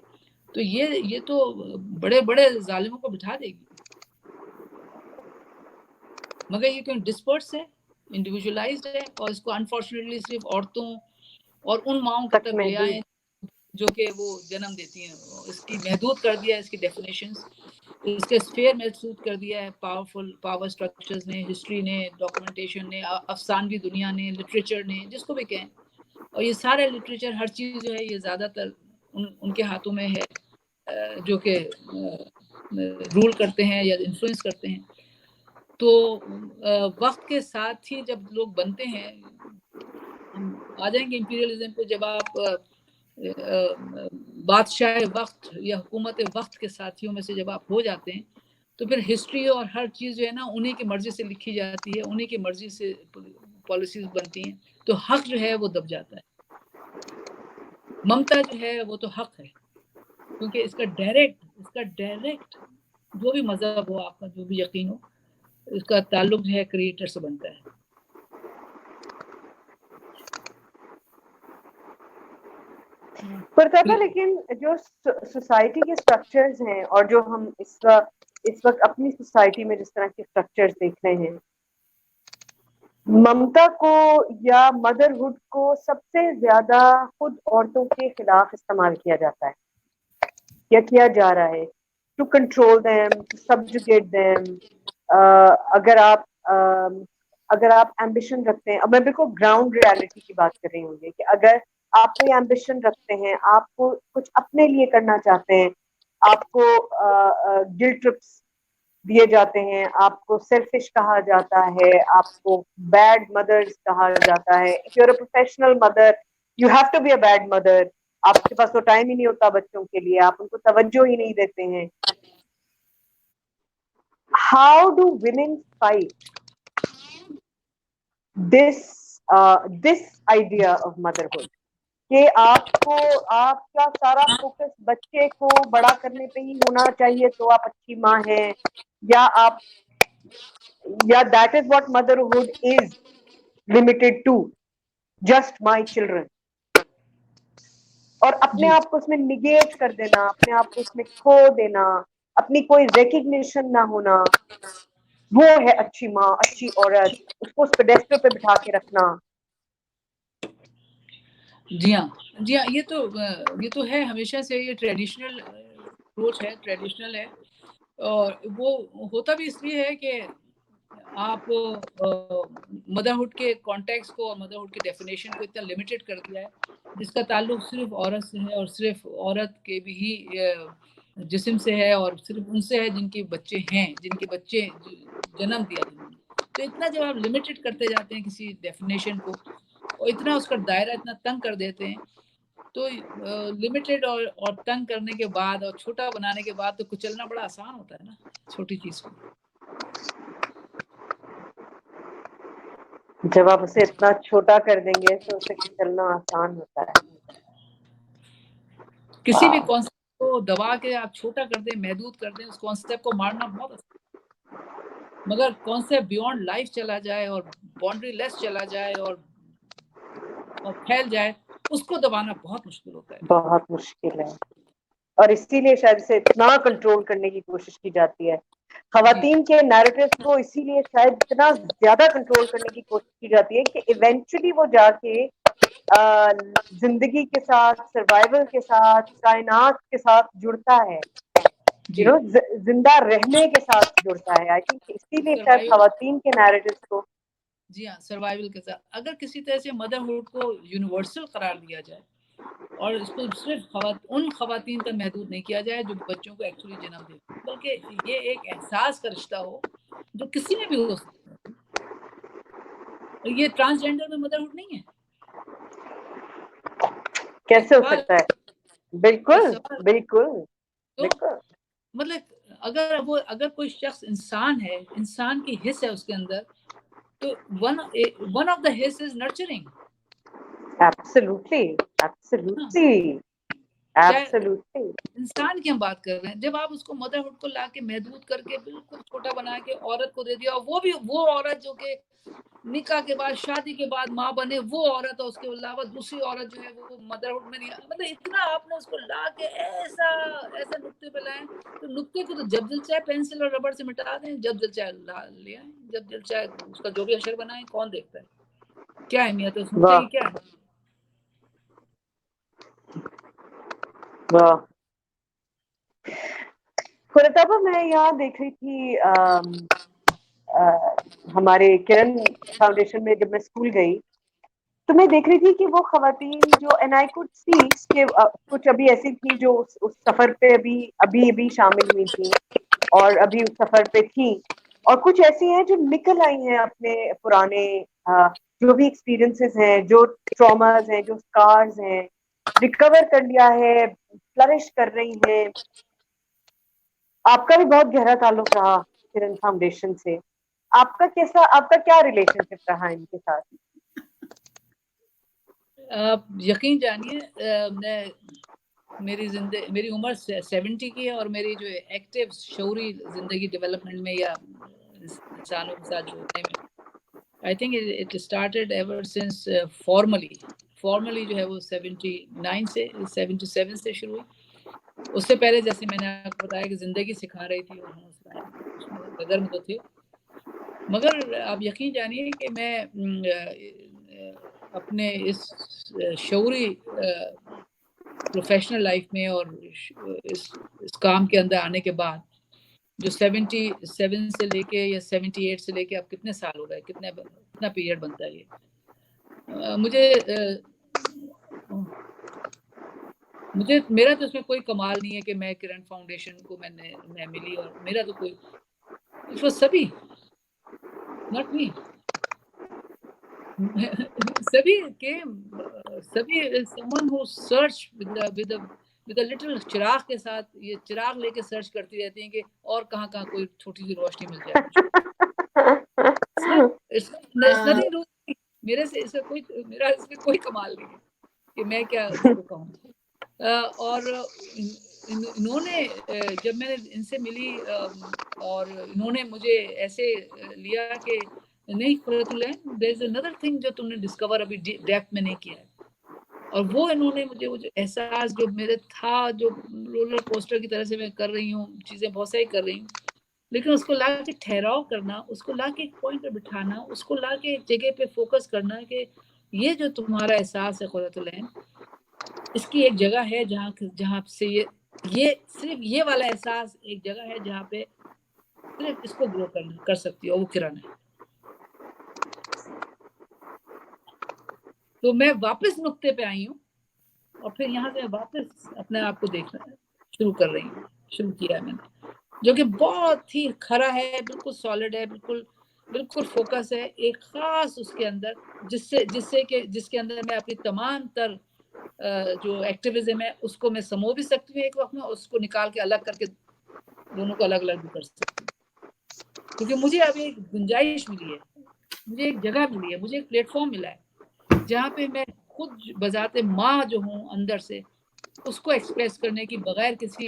तो ये तो बड़े बड़े जालिमों को बिठा देगी। मगर ये क्यों डिस्पर्स है, इंडिविजुअलाइज्ड है, और इसको अनफॉर्चुनेटली सिर्फ औरतों और उन माओं की तरफ ले आए जो कि वो जन्म देती हैं। इसकी महदूद कर दिया है, इसकी डेफिनेशंस, इसके स्फेयर महसूस कर दिया है पावरफुल पावर स्ट्रक्चर्स ने, हिस्ट्री ने, डॉक्यूमेंटेशन ने, अफसानवी दुनिया ने, लिटरेचर ने, जिसको भी कहें। और ये सारे लिटरेचर, हर चीज़ जो है, ये ज़्यादातर उनके हाथों में है जो कि रूल करते हैं या इन्फ्लुएंस करते हैं। तो वक्त के साथ ही जब लोग बनते हैं, हम आ जाएंगे इंपीरियलिज्म पे, जब आप बादशाह वक्त या हुकूमत वक्त के साथियों में से जब आप हो जाते हैं, तो फिर हिस्ट्री और हर चीज़ जो है ना उन्हीं की मर्जी से लिखी जाती है, उन्हीं की मर्जी से पॉलिसीज बनती हैं, तो हक जो है वो दब जाता है। ममता जो है वो तो हक है, क्योंकि इसका डायरेक्ट जो भी मजहब हो आपका, जो भी यकीन हो, इसका ताल्लुक जो है क्रिएटर से बनता है। पर लेकिन जो सोसाइटी के स्ट्रक्चर्स हैं और जो हम इस वक्त अपनी सोसाइटी में जिस तरह के स्ट्रक्चर्स देख रहे हैं, ममता को या मदरहुड को सबसे ज्यादा खुद औरतों के खिलाफ इस्तेमाल किया जाता है या किया जा रहा है, to control them, to subjugate them. अगर आप एम्बिशन रखते हैं, अब मैं बिल्कुल ग्राउंड रियलिटी की बात कर रही हूँ कि अगर आप कोई एम्बिशन रखते हैं, आपको कुछ अपने लिए करना चाहते हैं, आपको गिल्ट ट्रिप्स दिए जाते हैं, आपको सेल्फिश कहा जाता है, आपको बैड मदर्स कहा जाता है। If you are a professional mother, you have to be a bad mother. आपके पास तो टाइम ही नहीं होता बच्चों के लिए, आप उनको तवज्जो ही नहीं देते हैं। How do women fight this idea of motherhood कि आपका सारा फोकस बच्चे को बड़ा करने पे ही होना चाहिए तो आप अच्छी माँ हैं, या that is what motherhood is limited to, just my children, और अपने आप को उसमें निगेट कर देना, अपने आप को उसमें खो देना, अपनी कोई रिकग्निशन ना होना, वो है अच्छी माँ, अच्छी औरत, उसको उस पेडेस्टल पे बिठा के रखना। जी हाँ, ये तो है, हमेशा से ये ट्रेडिशनल अप्रोच है, ट्रेडिशनल है। और वो होता भी इसलिए है कि आप मदरहुड के कॉन्टेक्स्ट को और मदरहुड के डेफिनेशन को इतना लिमिटेड कर दिया है, जिसका ताल्लुक सिर्फ औरत से है और सिर्फ औरत के भी ही जिस्म से है और सिर्फ उनसे है जिनके बच्चे हैं, जिनके बच्चे जन्म दिया जिन्होंने। तो इतना जब आप लिमिटेड करते जाते हैं किसी डेफिनेशन को और इतना उसका दायरा इतना तंग कर देते हैं, तो लिमिटेड और तंग करने के बाद और छोटा बनाने के बाद तो कुचलना बड़ा आसान होता है ना, छोटी चीज को। जब आप उसे इतना छोटा कर देंगे तो उसे कुचलना आसान होता है। किसी भी कॉन्सेप्ट को दबा के आप छोटा कर दें, महदूद कर दें, उस कॉन्सेप्ट को मारना बहुत आसान, मगर कॉन्सेप्ट बियॉन्ड लाइफ चला जाए और बाउंड्री लेस चला जाए और फैल जाए, उसको दबाना बहुत मुश्किल होता है। बहुत मुश्किल है, और इसीलिए शायद से इतना कंट्रोल करने की कोशिश की जाती है। खवातीन के नैरेटिव को इसीलिए शायद इतना ज्यादा कंट्रोल करने की कोशिश की जाती है कि इवेंचुअली वो जाके जिंदगी के साथ, सर्वाइवल के साथ, कायनात के साथ जुड़ता है, जिंदा रहने के साथ जुड़ता है। आई थिंक इसीलिए शायद खवातीन के नैरेटिव को, जी हाँ, सर्वाइवल के साथ अगर किसी तरह से मदरहुड को यूनिवर्सल करार दिया जाए और इसको सिर्फ उन खवातीन तक महदूद नहीं किया जाए जो बच्चों को एक्चुअली जन्म दे, बल्कि ये एक एहसास का रिश्ता हो जो किसी में भी हो सकता है। ये ट्रांसजेंडर में मदरहुड नहीं है, कैसे हो सकता है? बिल्कुल बिल्कुल तो बिल्कुल। मतलब अगर कोई शख्स इंसान है, इंसान की हिस्स है उसके अंदर, तो one of the his is nurturing. Absolutely absolutely absolutely. इंसान की हम बात कर रहे हैं, जब आप उसको मदरहुड को लाके महदूद करके बिल्कुल छोटा बना के औरत को दे दिया, और वो भी वो औरत जो कि निकाह के बाद, शादी के बाद माँ बने, वो औरत और उसके अलावा दूसरी औरत जो है वो मदरहुड में नहीं, मतलब इतना आपने उसको ला के ऐसा नुक्ते पे लाए, तो नुक्ते को तो जब दिल चाहे पेंसिल और रबड़ से मिटा दें, जब दिल चाहे ले आए, जब दिल चाहे उसका जो भी अक्षर बनाए, कौन देखता है? क्या अहमियत है उस नुक्ते की? क्या है? खुरताबा, मैं यहाँ देख रही थी हमारे किरण फाउंडेशन में, जब मैं स्कूल गई तो मैं देख रही थी कि वो खवातीन जो, एंड आई कुड सी कि कुछ अभी ऐसी थी जो उस सफर पे अभी शामिल हुई थी और अभी उस सफर पे थी, और कुछ ऐसी हैं जो निकल आई हैं अपने पुराने जो भी एक्सपीरियंसेस हैं, जो ट्रॉमास हैं, जो स्कार्स हैं, रिकवर कर लिया है, फ्लरिश कर रही हैं। आपका भी बहुत गहरा ताल्लुक रहा किरण फाउंडेशन से, आपका क्या रिलेशनशिप रहा इनके साथ? आप यकीन जानिए, मेरी उम्र 70 की है और मेरी जो एक्टिव शऊरी जिंदगी डेवलपमेंट में या इंसानों के साथ जुड़ने में, I think it started ever since formally जो है वो 79 से 77 से शुरू हुई। उससे पहले जैसे मैंने आपको बताया कि जिंदगी सिखा रही थी और हम उसमें बदर में तो थे, मगर आप यकीन जानिए कि मैं अपने इस शऊरी प्रोफेशनल लाइफ में और इस काम के अंदर आने के बाद, जो 77 से लेके या 78 से लेके अब कितने साल हो गए, कितना पीरियड बनता है ये, मुझे मेरा तो उसमें कोई कमाल नहीं है कि मैं किरण फाउंडेशन को मैं मिली और मेरा तो कोई, इट वाज सभी, नॉट मी। सभी someone who search with a little चिराग के साथ, ये चिराग लेके सर्च करती रहती हैं कि और कहाँ कोई छोटी सी रोशनी मिल जाए मुझे। मेरे से मेरा इसमें कोई कमाल नहीं है कि मैं क्या इसको कहूँ। और इन्होंने जब मैंने इनसे मिली और इन्होंने मुझे ऐसे लिया कि नहीं Qurratulain, there is another thing जो तुमने डिस्कवर अभी डेप्थ में नहीं किया है, और वो इन्होंने मुझे वो जो एहसास जो मेरे था, जो रोलर कोस्टर की तरह से मैं कर रही हूँ, चीजें बहुत सारी कर रही हूँ, लेकिन उसको ला के ठहराव करना, उसको ला के एक पॉइंट पे बिठाना, उसको ला के एक जगह पे फोकस करना कि ये जो तुम्हारा एहसास है खुरतुलैन, इसकी एक जगह है जहाँ से ये सिर्फ ये वाला एहसास एक जगह है जहाँ पे सिर्फ इसको ग्रो कर सकती हो, वो किरण है। तो मैं वापस नुक्ते पे आई हूँ और फिर यहाँ से वापस अपने आप को देखना शुरू किया है मैंने, जो कि बहुत ही खरा है, बिल्कुल सॉलिड है, बिल्कुल फोकस है एक खास उसके अंदर, जिसके अंदर मैं अपनी तमाम तर जो एक्टिविज्म है उसको मैं समो भी सकती हूँ एक वक्त में, उसको निकाल के अलग करके दोनों को अलग अलग भी कर सकती हूँ, क्योंकि मुझे अभी एक गुंजाइश मिली है, मुझे एक जगह मिली है, मुझे एक प्लेटफॉर्म मिला है जहाँ पे मैं खुद बजाते माँ जो हूँ अंदर से, उसको एक्सप्रेस करने की बगैर किसी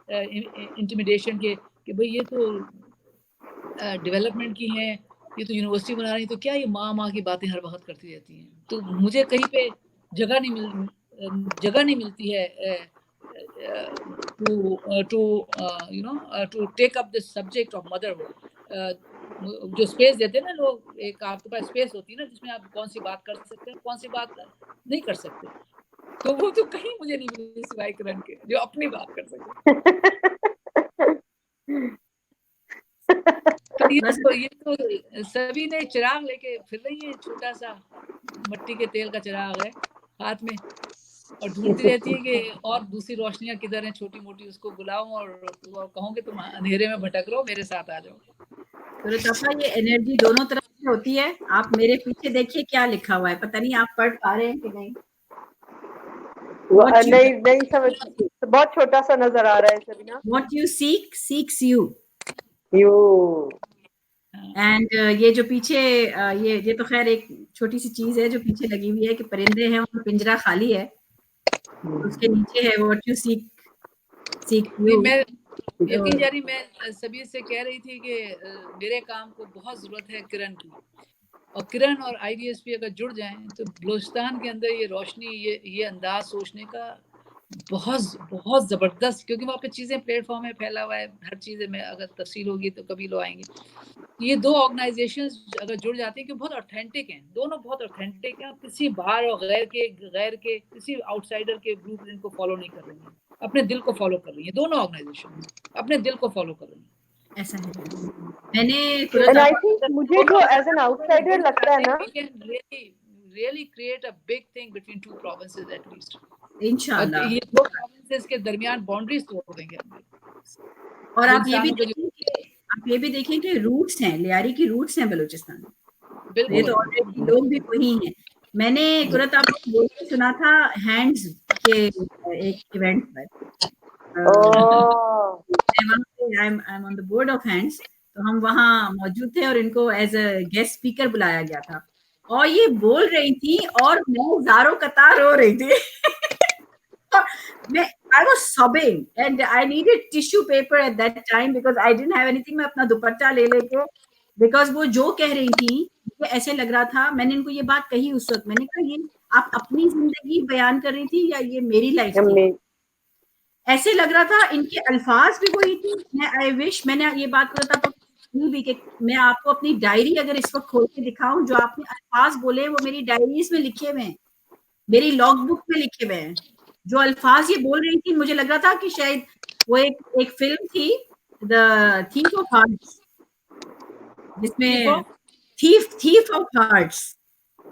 इंटिमिडेशन के कि भाई ये तो डेवलपमेंट की है, ये तो यूनिवर्सिटी बना रही है, तो क्या ये माँ की बातें हर वक्त करती रहती हैं। तो मुझे कहीं पे जगह नहीं मिलती है to take up this subject of motherhood. जो स्पेस देते हैं ना लोग, एक आपके पास स्पेस होती है ना जिसमें आप कौन सी बात कर सकते हैं, कौन सी बात नहीं कर सकते, तो वो तो कहीं मुझे नहीं मिली सिवाय किरण के, जो अपनी बात कर सके। ये तो सभी ने चिराग लेके फिर रही है, छोटा सा मिट्टी के तेल का चिराग है हाथ में, और ढूंढती रहती है कि और दूसरी रोशनियां किधर हैं छोटी मोटी, उसको बुलाऊं और कहूं कि तुम अंधेरे में भटक रहो, मेरे साथ आ जाओ। तो ये एनर्जी दोनों तरफ से होती है। आप मेरे पीछे देखिए क्या लिखा हुआ है, पता नहीं आप पढ़ पा रहे हैं कि नहीं। नहीं समझ, बहुत छोटा सा नजर आ रहा है Sabina. What you seek seeks you. And ये जो पीछे ये तो खैर एक छोटी सी चीज है जो पीछे लगी हुई है कि परिंदे हैं उनका पिंजरा खाली है, उसके नीचे है व्हाट यू सीक यू। मैं यकीन जारी मैं सभी से कह रही थी कि मेरे काम को बहुत जरूरत है किरण की, और किरण और IDSP अगर जुड़ जाएं तो बलूचिस्तान के अंदर ये रोशनी, ये अंदाज सोचने का बहुत जबरदस्त, क्योंकि वहाँ पे चीजें प्लेटफॉर्म में फैला हुआ है, हर चीजें में अगर तफसील होगी तो कभी लोग आएंगे। ये दो ऑर्गेनाइजेशंस अगर जुड़ जाती हैं कि बहुत ऑथेंटिक हैं, दोनों बहुत ऑथेंटिक हैं, किसी बाहर और गैर के किसी आउटसाइडर के ब्लूप्रिंट को फॉलो नहीं कर रही हैं, अपने दिल को फॉलो कर रही है, दोनों ऑर्गेनाइजेशन अपने दिल को फॉलो कर रही है। ऐसा है। मैंने मुझे जो एज एन आउटसाइडर लगता है ना, really create a big thing between two provinces at least. इंशाल्लाह ये दो provinces के दरमियान बाउंड्रीज तोड़ देंगे। और आप ये भी देखें कि रूट्स हैं, लियारी की रूट्स हैं बलूचिस्तान में, ये तो ऑलरेडी लोग भी वही हैं। मैंने कुरत आपको बोलते सुना था हैंड्स के एक इवेंट पर, I am on the board of hands, तो हम वहाँ मौजूद थे और इनको एज अ गेस्ट स्पीकर बुलाया गया था और ये बोल रही थी और मैं ज़ारो कतार रो रही थी I was sobbing and I needed tissue paper at that time because I didn't have anything. मैं अपना दुपट्टा ले लेके, because वो जो कह रही थी ये ऐसे लग रहा था, मैंने इनको ये बात कही उस वक्त, मैंने कहा ये आप अपनी जिंदगी बयान कर रही थी या ये मेरी लाइफ थी? ऐसे लग रहा था, इनके अल्फाज भी वही थी। मैं आई विश मैंने ये बात करता तो भी कि मैं आपको अपनी डायरी अगर इस वक्त खोल के दिखाऊं, जो आपने अल्फाज बोले वो मेरी डायरीज में लिखे हुए हैं, मेरी लॉग बुक में लिखे हुए हैं। जो अल्फाज ये बोल रही थी, मुझे लग रहा था कि शायद वो एक फिल्म थी द थीफ ऑफ हार्ट्स, जिसमें थीफ ऑफ हार्ट्स,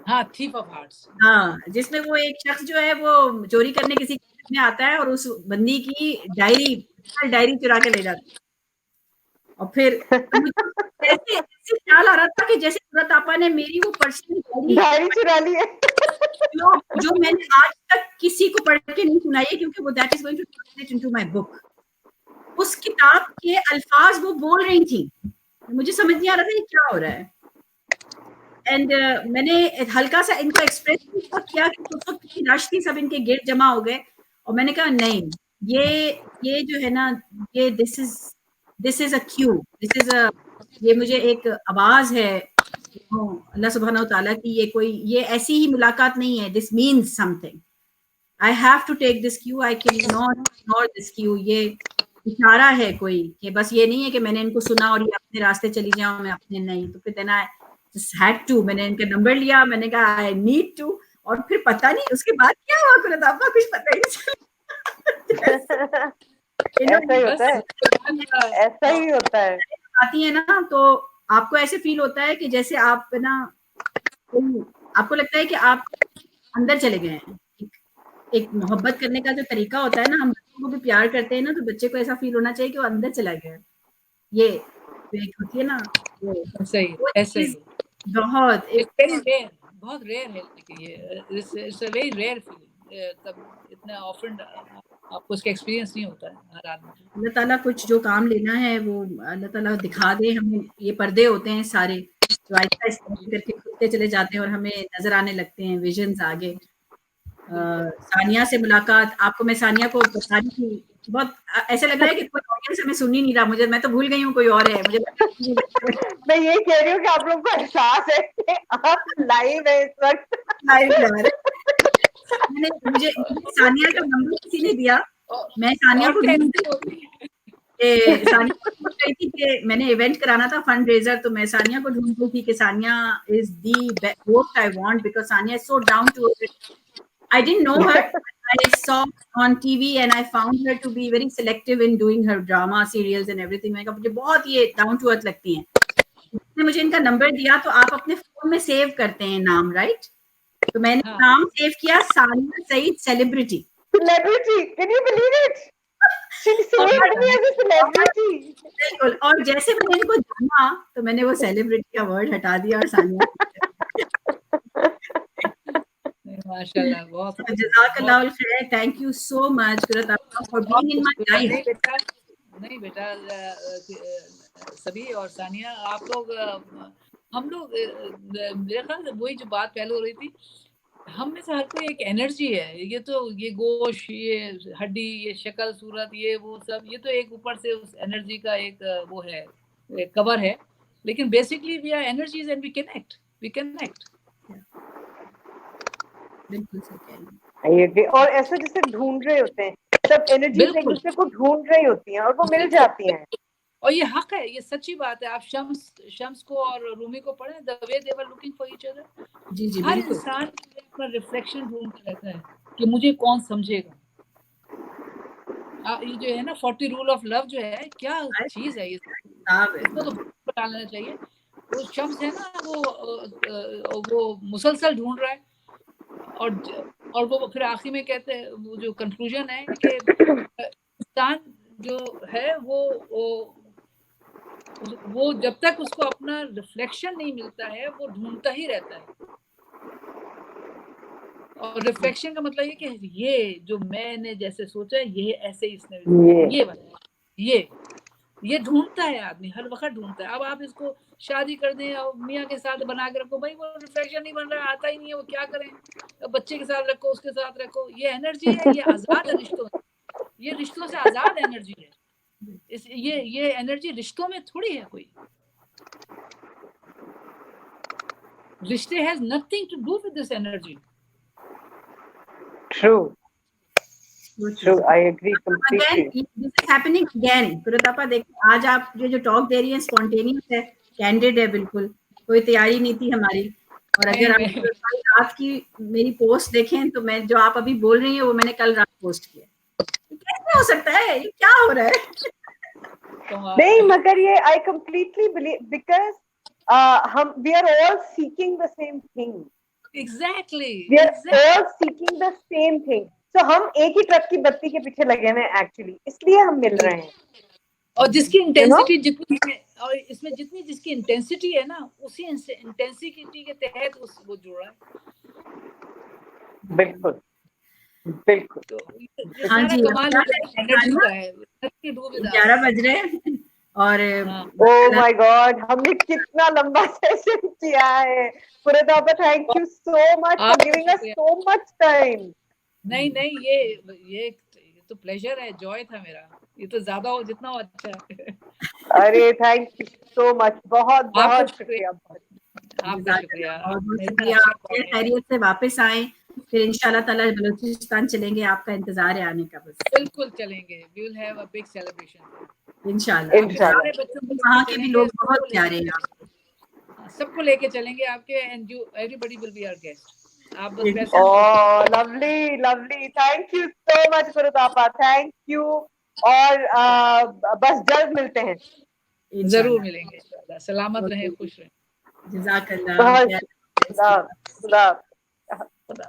हाँ थीफ ऑफ हार्ट्स, हाँ, जिसमें वो एक शख्स जो है वो चोरी करने किसी में आता है और उस बंदी की डायरी चुरा के ले जाता है। और फिर ऐसे ख्याल आ रहा था कि जैसे सूरत आपा ने मेरी वो पर्सनल डायरी चुरा ली है जो मैंने आज तक किसी को पढ़ के नहीं सुनाई है, क्योंकि वो that is going to translate into my book. उस किताब के अल्फाज वो बोल रही थी, मुझे समझ नहीं आ रहा था ये क्या हो रहा है। एंड मैंने हल्का सा इनको एक्सप्रेस किया कि उस वक्त की रश थी, सब इनके गिर्द जमा हो गए और मैंने कहा नहीं, ये जो है ना, ये दिस इज अ क्यू, ये मुझे एक आवाज है अल्लाह सुब्हानहू तआला की, ये ऐसी ही मुलाकात नहीं है, this means something, I have to take this cue, I can not ignore this cue. ये इशारा है कोई, कि बस ये नहीं है कि मैंने इनको सुना और ये अपने रास्ते चली जाऊं, मैं अपने नहीं। तो फिर then I just had to, मैंने इनका नंबर लिया, मैंने कहा आई नीड टू, और फिर पता नहीं उसके बाद क्या हुआ, कुलत आपका कुछ पता ही नहीं चला। ऐसा ही होता है आती है ना, तो आपको ऐसे फील होता है कि जैसे आप ना, आपको लगता है कि आप अंदर चले गए हैं। एक मोहब्बत करने का जो तरीका होता है ना, हम बच्चों को भी प्यार करते हैं ना, तो बच्चे को ऐसा फील होना चाहिए कि वो अंदर चला गया। ये एक होती है ना, सही ऐसे बहुत बहुत रेयर है, लेकिन ये it's a very rare feeling, इतना ऑफन आपको उसका एक्सपीरियंस नहीं होता है हर आदमी। अल्लाह ताला कुछ जो काम लेना है वो अल्लाह ताला दिखा दे हमें। ये पर्दे होते हैं सारे जो आहिस्ता करके खुलते चले जाते हैं और हमें नजर आने लगते हैं विजन्स आगे। सानिया से मुलाकात, आपको मैं सानिया को बता रही थी, बहुत ऐसे लग रहा है कि कोई ऑडियंस हमें सुन ही नहीं रहा, मुझे, मैं तो भूल गई हूँ कोई और है, मुझे मैं ये कह रही हूँ कि आप लोगों को एहसास है कि आप लाइव है इस वक्त। मुझे सानिया का नंबर किसी ने दिया, मैं सानिया को सानिया को ढूंढ रही थी कि मैंने इवेंट कराना था फंड रेजर, तो मैं सानिया को ढूंढ रही थी कि Sania is the host I want, because Sania is so down to earth. I didn't know her. I saw on TV and I found her to be very selective in doing her drama serials and everything. मैंने कहा मुझे बहुत ये down to अर्थ लगती हैं। उसने मुझे इनका नंबर दिया, तो आप अपने फोन में सेव करते हैं नाम, राइट? तो मैंने नाम सेव किया Sania Saeed celebrity. Can you believe it? She saved me as a celebrity. बिल्कुल, और जैसे मैंने इनको जाना तो मैंने वो सेलिब्रिटी का वर्ड हटा दिया और सानिया। माशाल्लाह, बहुत जज़ाकल्लाह खैर, थैंक यू सो मच कुरत आपका for being in my life. नहीं बेटा, सभी और सानिया आप लोग, हम लोग, मेरे ख्याल से वही जो बात पहले हो रही थी, हम में से हर कोई एक एनर्जी है। ये तो ये गोश्त, ये हड्डी, ये शक्ल सूरत, ये वो सब, ये तो एक ऊपर से उस एनर्जी का एक वो है, एक कवर है, लेकिन basically we are energies and we connect. बिल्कुल सही कह रही हैं। और ऐसा जैसे ढूंढ रहे होते हैं, सब एनर्जीज एक दूसरे को ढूंढ रही होती हैं और वो मिल जाती हैं। और ये हक है, ये सच्ची बात है। आप शम्स को और रूमी को पढ़ें, the way they were looking for each other. जी जी, हर इंसान अपना रिफ्लेक्शन ढूंढता रहता है कि मुझे कौन समझेगा। ये जो है ना 40 रूल ऑफ लव जो है, क्या चीज है ये, इसको तो डालना चाहिए। वो शम्स है ना, वो मुसलसल ढूंढ रहा है, और वो फिर आखिर में कहते हैं, वो जो कंक्लूजन है कि इंसान जो है वो जब तक उसको अपना रिफ्लेक्शन नहीं मिलता है, वो ढूंढता ही रहता है। और रिफ्लेक्शन का मतलब ये कि ये जो मैंने जैसे सोचा, ये ऐसे इसने ये ये ढूंढता है आदमी, हर वक्त ढूंढता है। अब आप इसको शादी कर दें और मियाँ के साथ बना के रखो, भाई वो रिफ्लेक्शन नहीं बन रहा, आता ही नहीं है, वो क्या करें। अब बच्चे के साथ रखो, उसके साथ रखो, ये एनर्जी है, ये आजाद है रिश्तों, ये रिश्तों से आजाद एनर्जी है। ये एनर्जी रिश्तों में थोड़ी है कोई। रिश्ते has nothing to do with this energy. True. True. I agree completely. Again, this is happening again. कुरतापा देखो, आज आप ये जो टॉक दे रही हैं स्पॉन्टेनियस है, कैंडिड है, बिल्कुल कोई तैयारी नहीं थी हमारी। और अगर आप रात की मेरी पोस्ट देखें तो मैं जो आप अभी बोल रही हैं वो मैंने कल रात पोस्ट किया। कैसे हो सकता है, ये क्या हो रहा है? नहीं, मगर ये I completely believe because हम we are all seeking the same thing. Exactly. We are all seeking the same thing. So हम एक ही ट्रक की बत्ती के पीछे लगे हैं एक्चुअली, इसलिए हम मिल रहे हैं। और जिसकी इंटेंसिटी जितनी है, और इसमें जितनी जिसकी इंटेंसिटी है ना, उसी इंटेंसिटी के तहत वो जुड़ रहा है। बिल्कुल बिल्कुल। तो हाँ जी, कमाल एनर्जी का है। 11 बज रहे हैं और ओह माय गॉड, हमने कितना लंबा सेशन किया है। कुरतापा, thank you so much for giving us so much time. नहीं ये तो प्लेजर है, जॉय था मेरा। ये तो ज्यादा हो जितना हो अच्छा है। अरे थैंक यू सो मच, बहुत बहुत शुक्रिया। आपका शुक्रिया। आप खैरियत से वापस आए, फिर इंशाल्लाह ताला बलूचिस्तान चलेंगे, आपका इंतजार है आने का। बस बिल्कुल चलेंगे, we will have a big celebration इंशाल्लाह। वहाँ के भी लोग बहुत प्यारे हैं, सबको लेके चलेंगे आपके, and you everybody will be our guest. आप बस oh lovely lovely, thank you so much कुरतापा, थैंक यू। और बस जल्द मिलते हैं, जरूर मिलेंगे इंशाल्लाह। सलामत रहें, खुश रहें। जज़ाकल्लाह। खुदा